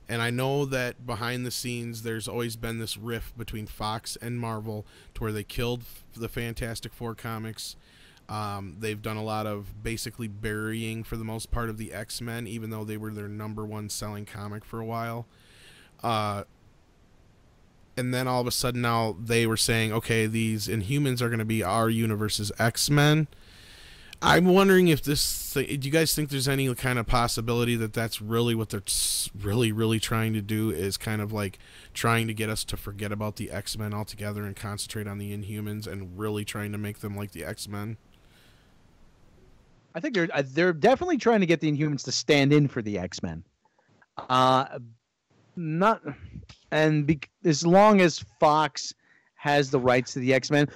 And I know that behind the scenes, there's always been this rift between Fox and Marvel to where they killed the Fantastic Four comics. They've done a lot of basically burying, for the most part, of the X-Men, even though they were their #1 selling comic for a while. And then all of a sudden now they were saying, okay, these Inhumans are going to be our universe's X-Men. I'm wondering if do you guys think there's any kind of possibility that that's really what they're really trying to do, is kind of like trying to get us to forget about the X-Men altogether and concentrate on the Inhumans and really trying to make them like the X-Men? I think they're definitely trying to get the Inhumans to stand in for the X-Men. As long as Fox has the rights to the X-Men,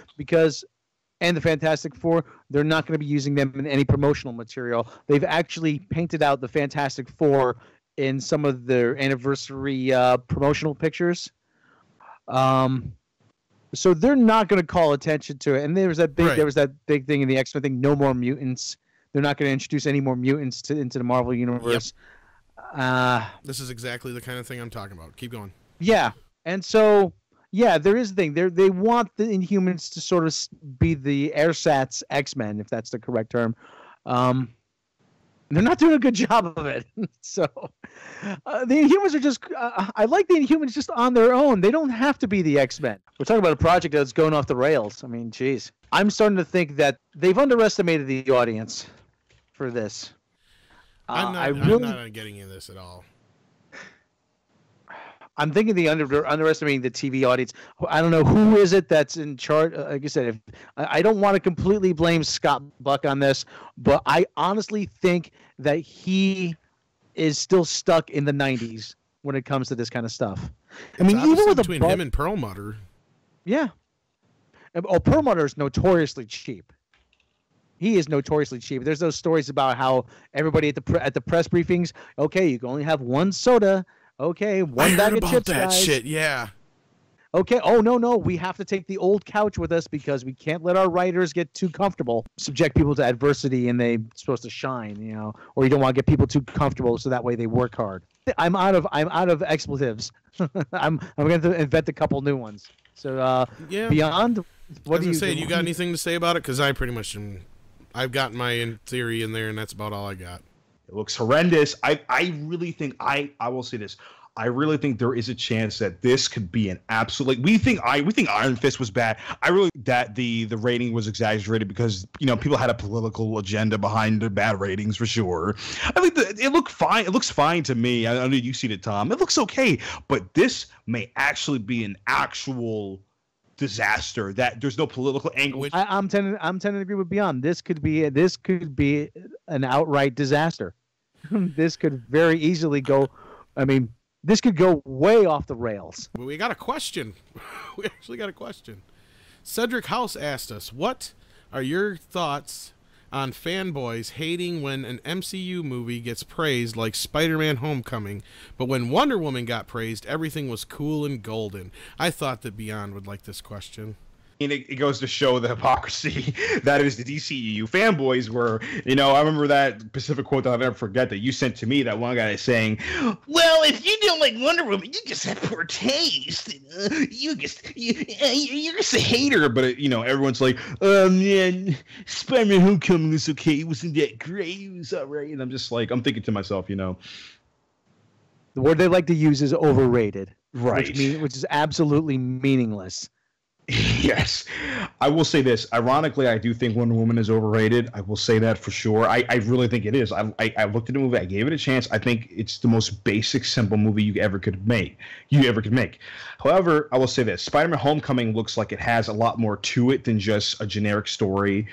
and the Fantastic Four, they're not going to be using them in any promotional material. They've actually painted out the Fantastic Four in some of their anniversary promotional pictures. So they're not going to call attention to it. And there was that big thing in the X-Men thing, no more mutants. They're not going to introduce any more mutants into the Marvel Universe. Yep. This is exactly the kind of thing I'm talking about. Keep going. Yeah. And so... yeah, there is a thing. They want the Inhumans to sort of be the ersatz X-Men, if that's the correct term. They're not doing a good job of it. So the Inhumans are just, I like the Inhumans just on their own. They don't have to be the X-Men. We're talking about a project that's going off the rails. I mean, geez. I'm starting to think that they've underestimated the audience for this. I'm not getting into this at all. I'm thinking they're underestimating the TV audience. I don't know who is it that's in charge. Like I said, I don't want to completely blame Scott Buck on this, but I honestly think that he is still stuck in the 90s when it comes to this kind of stuff. I mean, even with between him and Perlmutter. Yeah. Oh, Perlmutter is notoriously cheap. He is notoriously cheap. There's those stories about how everybody at the press briefings, okay, you can only have one soda. Okay, one bag of chips, that guys. shit, yeah. Okay, oh, no, we have to take the old couch with us because we can't let our writers get too comfortable. Subject people to adversity and they're supposed to shine, you know, or you don't want to get people too comfortable so that way they work hard. I'm out of expletives. I'm going to invent a couple new ones. So, yeah. Beyond, what do you say? You got anything to say about it? Because I pretty much I've got my theory in there, and that's about all I got. It looks horrendous. I really think I will say this. I really think there is a chance that this could be an absolute. Like, we think Iron Fist was bad. I really that the rating was exaggerated because people had a political agenda behind the bad ratings for sure. I think it looked fine. It looks fine to me. I know you've seen it, Tom. It looks okay, but this may actually be an actual disaster that there's no political angle. I'm tending to agree with Beyond. This could be an outright disaster. This could very easily go. I mean, this could go way off the rails. Well, we got a question. We actually got a question. Cedric House asked us, "What are your thoughts on fanboys hating when an MCU movie gets praised like Spider-Man Homecoming, but when Wonder Woman got praised, everything was cool and golden?" I thought that Beyond would like this question. And it goes to show the hypocrisy that is the DCEU fanboys were, I remember that specific quote that I'll never forget that you sent to me, that one guy is saying, well, if you don't like Wonder Woman, you just have poor taste. You're just a hater. But, everyone's like, man, Spider-Man Homecoming was okay. It wasn't that great. It was all right. And I'm just like, I'm thinking to myself, The word they like to use is overrated. Right. Which is absolutely meaningless. Yes. I will say this. Ironically, I do think Wonder Woman is overrated. I will say that for sure. I really think it is. I looked at the movie. I gave it a chance. I think it's the most basic, simple movie you ever could make. However, I will say this. Spider-Man Homecoming looks like it has a lot more to it than just a generic story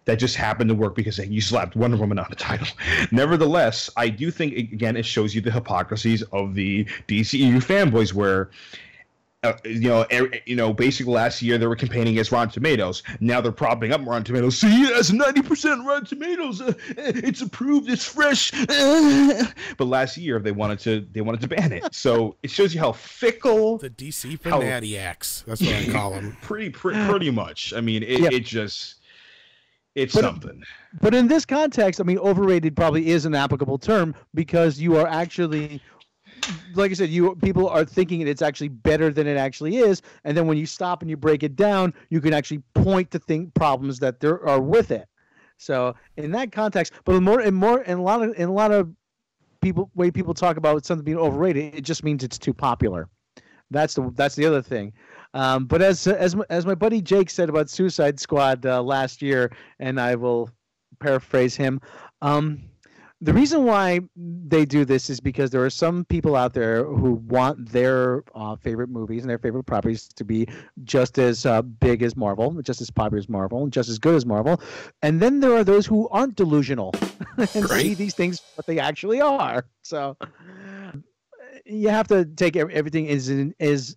that just happened to work because you slapped Wonder Woman on the title. Nevertheless, I do think, again, it shows you the hypocrisies of the DCEU fanboys where basically last year they were campaigning against Rotten Tomatoes. Now they're propping up Rotten Tomatoes. See, it has 90% Rotten Tomatoes. It's approved. It's fresh. But last year they wanted to ban it. So it shows you how fickle the DC fanatiacs. That's what I call them. Pretty much. I mean, it's something. But in this context, I mean, overrated probably is an applicable term because you are actually. Like I said, people are thinking it's actually better than it actually is, and then when you stop and you break it down, you can actually point to problems that there are with it. So in that context, but in a lot of people talk about something being overrated, it just means it's too popular. That's the other thing. But as my buddy Jake said about Suicide Squad last year, and I will paraphrase him. The reason why they do this is because there are some people out there who want their favorite movies and their favorite properties to be just as big as Marvel, just as popular as Marvel, and just as good as Marvel. And then there are those who aren't delusional and see these things for what they actually are. So you have to take everything as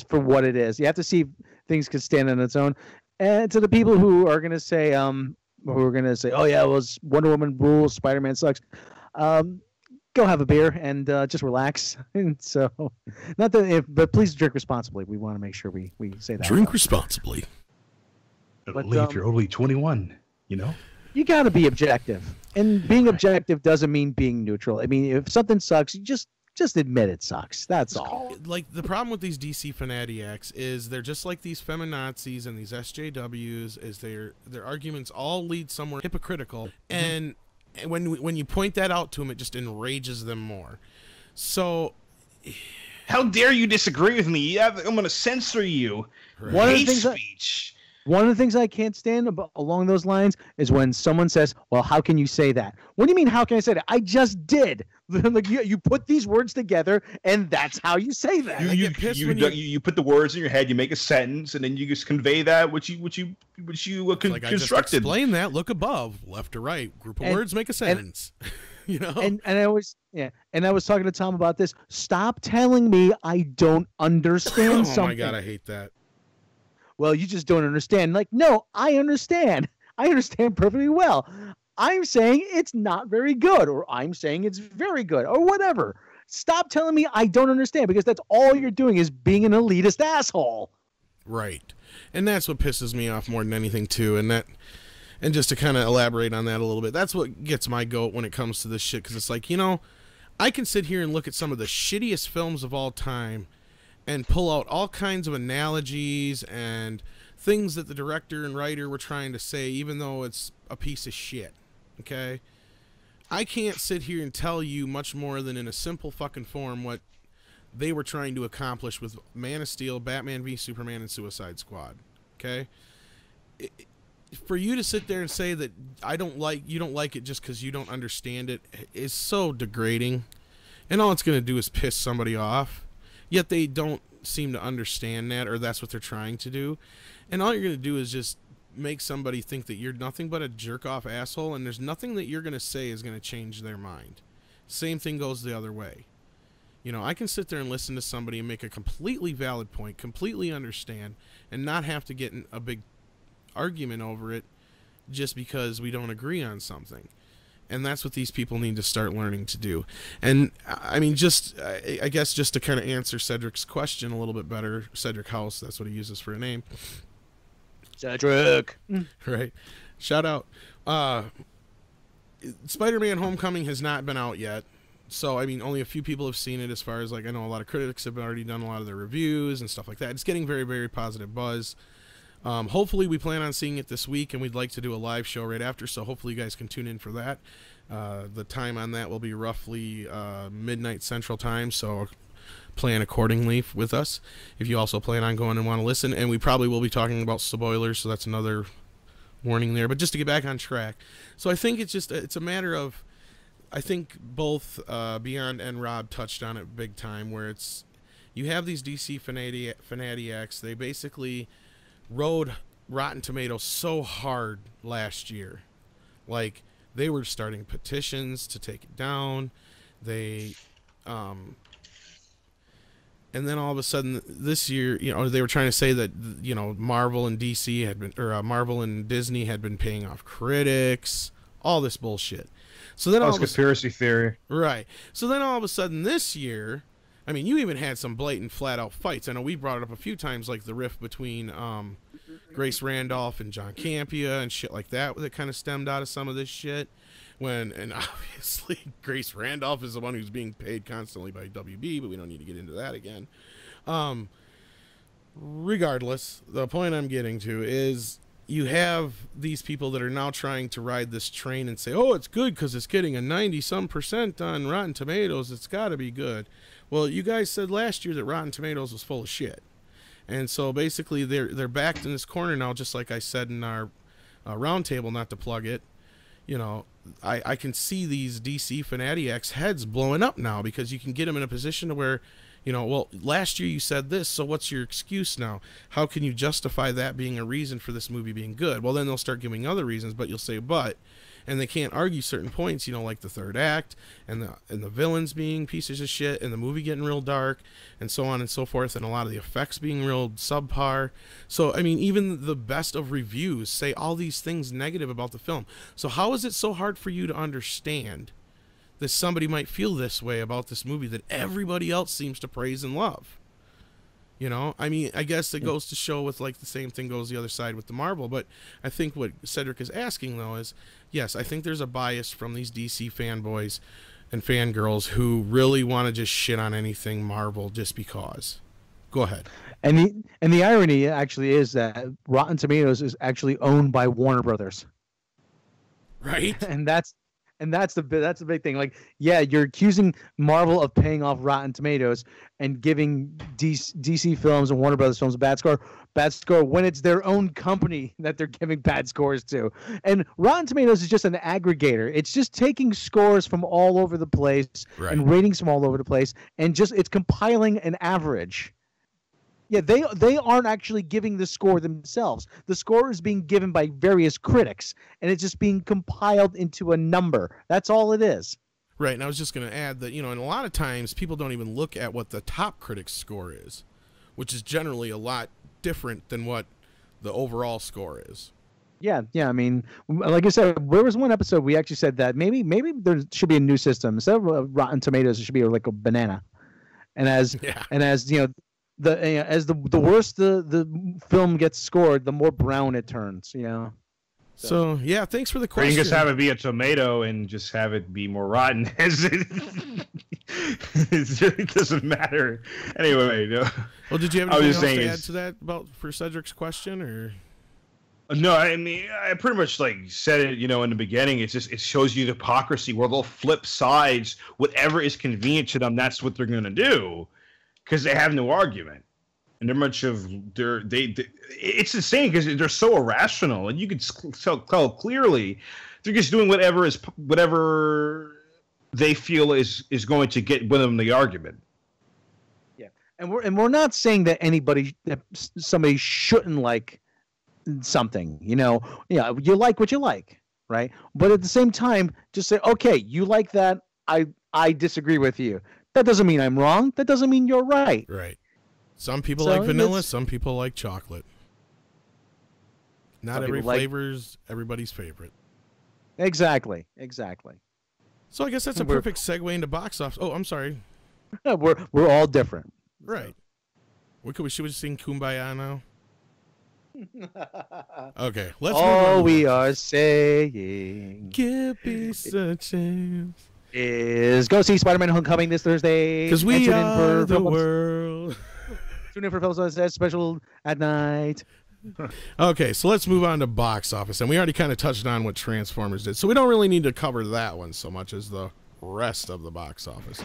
for what it is. You have to see if things can stand on its own. And to the people who are going to say, oh yeah, well, Wonder Woman rules, Spider-Man sucks. Go have a beer and just relax. And so, but please drink responsibly. We want to make sure we say that. Drink responsibly. But if you're only 21, you got to be objective, and being objective doesn't mean being neutral. I mean, if something sucks, you just admit it sucks. That's all. Like, the problem with these DC fanatiacs is they're just like these feminazis and these SJWs, is their arguments all lead somewhere hypocritical. And when you point that out to them, it just enrages them more. So, how dare you disagree with me? Yeah, I'm going to censor you. Right. One of the things I can't stand along those lines is when someone says, "Well, how can you say that?" What do you mean? How can I say that? I just did. Like you put these words together, and that's how you say that. You put the words in your head. You make a sentence, and then you just convey that which you like constructed. I just explain that. Look above, left to right. Group of words make a sentence. You know. And I was talking to Tom about this. Stop telling me I don't understand something. Oh my God, I hate that. Well, you just don't understand. Like, no, I understand. I understand perfectly well. I'm saying it's not very good, or I'm saying it's very good, or whatever. Stop telling me I don't understand, because that's all you're doing is being an elitist asshole. Right. And that's what pisses me off more than anything, too. And just to kind of elaborate on that a little bit, that's what gets my goat when it comes to this shit, because it's like, I can sit here and look at some of the shittiest films of all time and pull out all kinds of analogies and things that the director and writer were trying to say, even though it's a piece of shit, okay? I can't sit here and tell you much more than in a simple fucking form what they were trying to accomplish with Man of Steel, Batman v Superman, and Suicide Squad, okay? For you to sit there and say that you don't like it just because you don't understand it is so degrading, and all it's going to do is piss somebody off. Yet they don't seem to understand that, or that's what they're trying to do. And all you're going to do is just make somebody think that you're nothing but a jerk-off asshole, and there's nothing that you're going to say is going to change their mind. Same thing goes the other way. I can sit there and listen to somebody and make a completely valid point, completely understand, and not have to get in a big argument over it just because we don't agree on something. And that's what these people need to start learning to do. And I mean, I guess just to kind of answer Cedric's question a little bit better, Cedric House, that's what he uses for a name. Cedric. Right. Shout out. Spider-Man Homecoming has not been out yet. So, I mean, only a few people have seen it, as far as, like, I know a lot of critics have already done a lot of their reviews and stuff like that. It's getting very, very positive buzz. Hopefully we plan on seeing it this week, and we'd like to do a live show right after, so hopefully you guys can tune in for that. The time on that will be roughly midnight Central Time, so plan accordingly with us if you also plan on going and want to listen. And we probably will be talking about spoilers, so that's another warning there. But just to get back on track, so I think it's a matter of, I think both Beyond and Rob touched on it big time, where it's, you have these DC fanatics. They basically rode Rotten Tomatoes so hard last year. Like, they were starting petitions to take it down. They and then all of a sudden this year, they were trying to say that, Marvel and DC had been, or Marvel and Disney had been paying off critics, all this bullshit. So then all conspiracy theory. Right. So then all of a sudden this year, I mean, you even had some blatant flat out fights. I know we brought it up a few times, like the rift between Grace Randolph and John Campea and shit like that kind of stemmed out of some of this shit. And obviously Grace Randolph is the one who's being paid constantly by WB, but we don't need to get into that again. Regardless, the point I'm getting to is, you have these people that are now trying to ride this train and say, oh, it's good because it's getting a 90-some% on Rotten Tomatoes. It's got to be good. Well, you guys said last year that Rotten Tomatoes was full of shit. And so basically they're backed in this corner now, just like I said in our roundtable, not to plug it. I can see these DC fanatics heads blowing up now, because you can get them in a position to where, well, last year you said this, so what's your excuse now? How can you justify that being a reason for this movie being good? Well, then they'll start giving other reasons, but you'll say, and they can't argue certain points, like the third act, and the villains being pieces of shit, and the movie getting real dark, and so on and so forth, and a lot of the effects being real subpar. So, I mean, even the best of reviews say all these things negative about the film. So how is it so hard for you to understand that somebody might feel this way about this movie that everybody else seems to praise and love? I mean, I guess it goes to show with, like, the same thing goes the other side with the Marvel. But I think what Cedric is asking, though, is, yes, I think there's a bias from these DC fanboys and fangirls who really want to just shit on anything Marvel just because. Go ahead. And the irony actually is that Rotten Tomatoes is actually owned by Warner Brothers. Right. And that's And that's the big thing. Like, yeah, you're accusing Marvel of paying off Rotten Tomatoes and giving DC Films and Warner Brothers Films a bad score when it's their own company that they're giving bad scores to. And Rotten Tomatoes is just an aggregator. It's just taking scores from all over the place and ratings from all over the place, and it's compiling an average. Yeah, they aren't actually giving the score themselves. The score is being given by various critics, and it's just being compiled into a number. That's all it is. Right, and I was just going to add that, and a lot of times people don't even look at what the top critic's score is, which is generally a lot different than what the overall score is. Yeah. I mean, like I said, there was one episode we actually said that maybe there should be a new system. Instead of Rotten Tomatoes, it should be like a banana. And as the worse the film gets scored, the more brown it turns. So yeah, thanks for the question. Or you can just have it be a tomato and just have it be more rotten. It doesn't matter. Anyway, no. Well, did you have anything else to add to that for Cedric's question, or? No, I mean, I pretty much said it, in the beginning. It shows you the hypocrisy where they'll flip sides. Whatever is convenient to them, that's what they're going to do, because they have no argument. And it's insane because they're so irrational, and you can tell clearly they're just doing whatever they feel is going to get with them the argument. Yeah, and we're not saying that somebody shouldn't like something. You like what you like, right? But at the same time, just say, okay, you like that. I disagree with you. That doesn't mean I'm wrong. That doesn't mean you're right. Right. Some people like vanilla. Some people like chocolate. Not every flavor's everybody's favorite. Exactly. So I guess that's a perfect segue into box office. Oh, I'm sorry. We're all different. Right. Should we sing Kumbaya now? Okay, let's move on. All we are saying, give peace a chance, is go see Spider-Man Homecoming this Thursday. Because we are the world. Tune in for Films special at night. Okay, so let's move on to box office. And we already kind of touched on what Transformers did, so we don't really need to cover that one so much as the rest of the box office.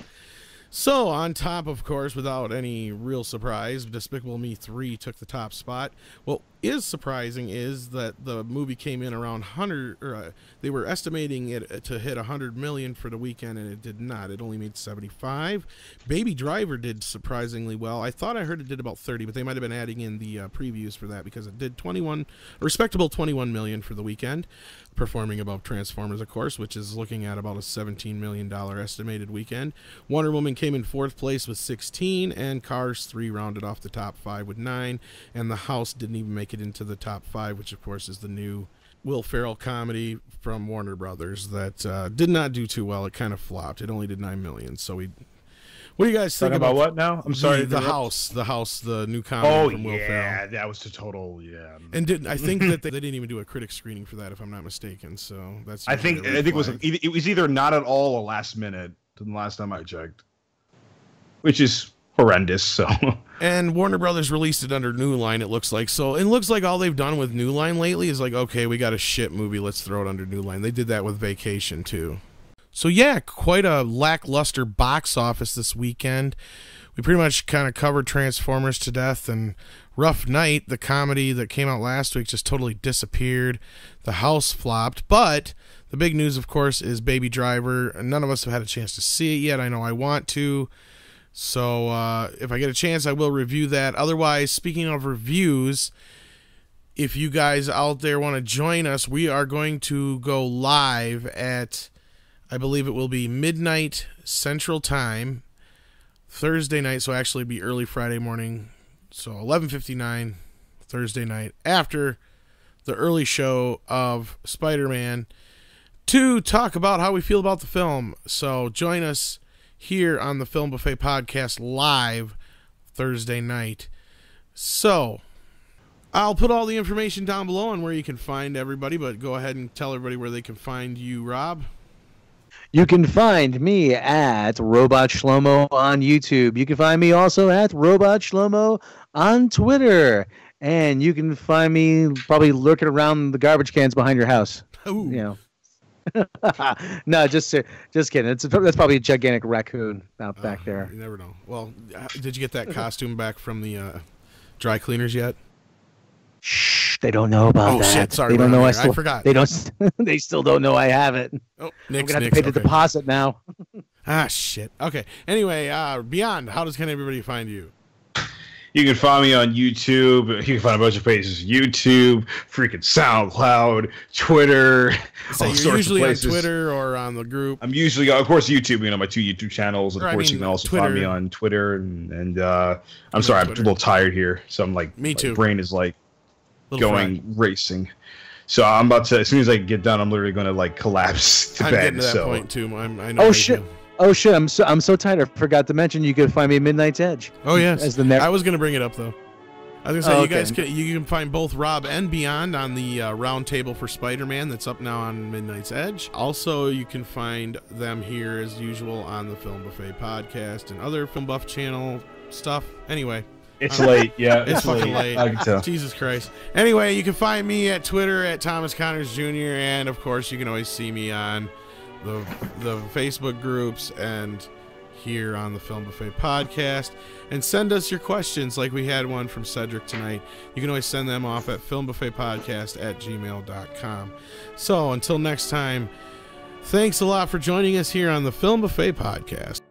So, on top, of course, without any real surprise, Despicable Me 3 took the top spot. What is surprising is that the movie came in around 100, they were estimating it to hit 100 million for the weekend, and it did not. It only made 75. Baby Driver did surprisingly well. I thought I heard it did about 30, but they might have been adding in the previews for that, because it did a respectable 21 million for the weekend, performing above Transformers, of course, which is looking at about a $17 million estimated weekend. Wonder Woman came in 4th place with 16, and Cars 3 rounded off the top 5 with 9, and The House didn't even make it into the top 5, which of course is the new Will Ferrell comedy from Warner Brothers that did not do too well. It kind of flopped. It only did 9 million. So what do you guys think about what now? I'm sorry. The House, the new comedy from Will Ferrell. Yeah, that was the total, yeah. And I think that they didn't even do a critic screening for that, if I'm not mistaken. So that's. I think it was either not at all or last minute. The last time I checked, which is horrendous. So. And Warner Brothers released it under New Line, it looks like. So it looks like all they've done with New Line lately is like, okay, we got a shit movie, let's throw it under New Line. They did that with Vacation too. So yeah, quite a lackluster box office this weekend. We pretty much kind of covered Transformers to death, and Rough Night, the comedy that came out last week, just totally disappeared. The House flopped, but the big news, of course, is Baby Driver. None of us have had a chance to see it yet. I know I want to. So if I get a chance, I will review that. Otherwise, speaking of reviews, if you guys out there want to join us, we are going to go live at, I believe it will be midnight Central Time, Thursday night. So actually it'll be early Friday morning. So 11:59 Thursday night after the early show of Spider-Man to talk about how we feel about the film. So join us here on the Film Buffet Podcast live Thursday night. So I'll put all the information down below on where you can find everybody, but go ahead and tell everybody where they can find you, Rob. You can find me at Robot Shlomo on YouTube. You can find me also at Robot Shlomo on Twitter. And you can find me probably lurking around the garbage cans behind your house. Ooh. No, just kidding. That's probably a gigantic raccoon out back there. You never know. Well, did you get that costume back from the dry cleaners yet? Shh, they don't know about that. Oh shit! Sorry, they don't know. I forgot. They don't. They still don't know I have it. Oh, I'm gonna have to pay the deposit now. Shit. Okay. Anyway, Beyond, how can everybody find you? You can find me on YouTube. You can find a bunch of places: YouTube, freaking SoundCloud, Twitter. So you're usually on Twitter or on the group. I'm usually, of course, YouTube. My 2 YouTube channels. Of course, you can also find me on Twitter. And I'm sorry, I'm a little tired here, so I'm like, me too. My brain is like going racing. So I'm about to, as soon as I get done, I'm literally going to like collapse to bed. I'm getting to that point too. I know. Oh shit. Oh shit! I'm so tired. I forgot to mention you can find me at Midnight's Edge. Oh yes, I was gonna bring it up though. I was gonna say you can find both Rob and Beyond on the round table for Spider-Man that's up now on Midnight's Edge. Also, you can find them here as usual on the Film Buffet podcast and other Film Buff channel stuff. Anyway, it's late. Yeah, it's fucking late. I can tell. Jesus Christ. Anyway, you can find me at Twitter at Thomas Connors Jr. and of course you can always see me on the Facebook groups and here on the Film Buffet podcast, and send us your questions like we had one from Cedric tonight. You can always send them off at filmbuffetpodcast@gmail.com. So until next time, thanks a lot for joining us here on the Film Buffet podcast.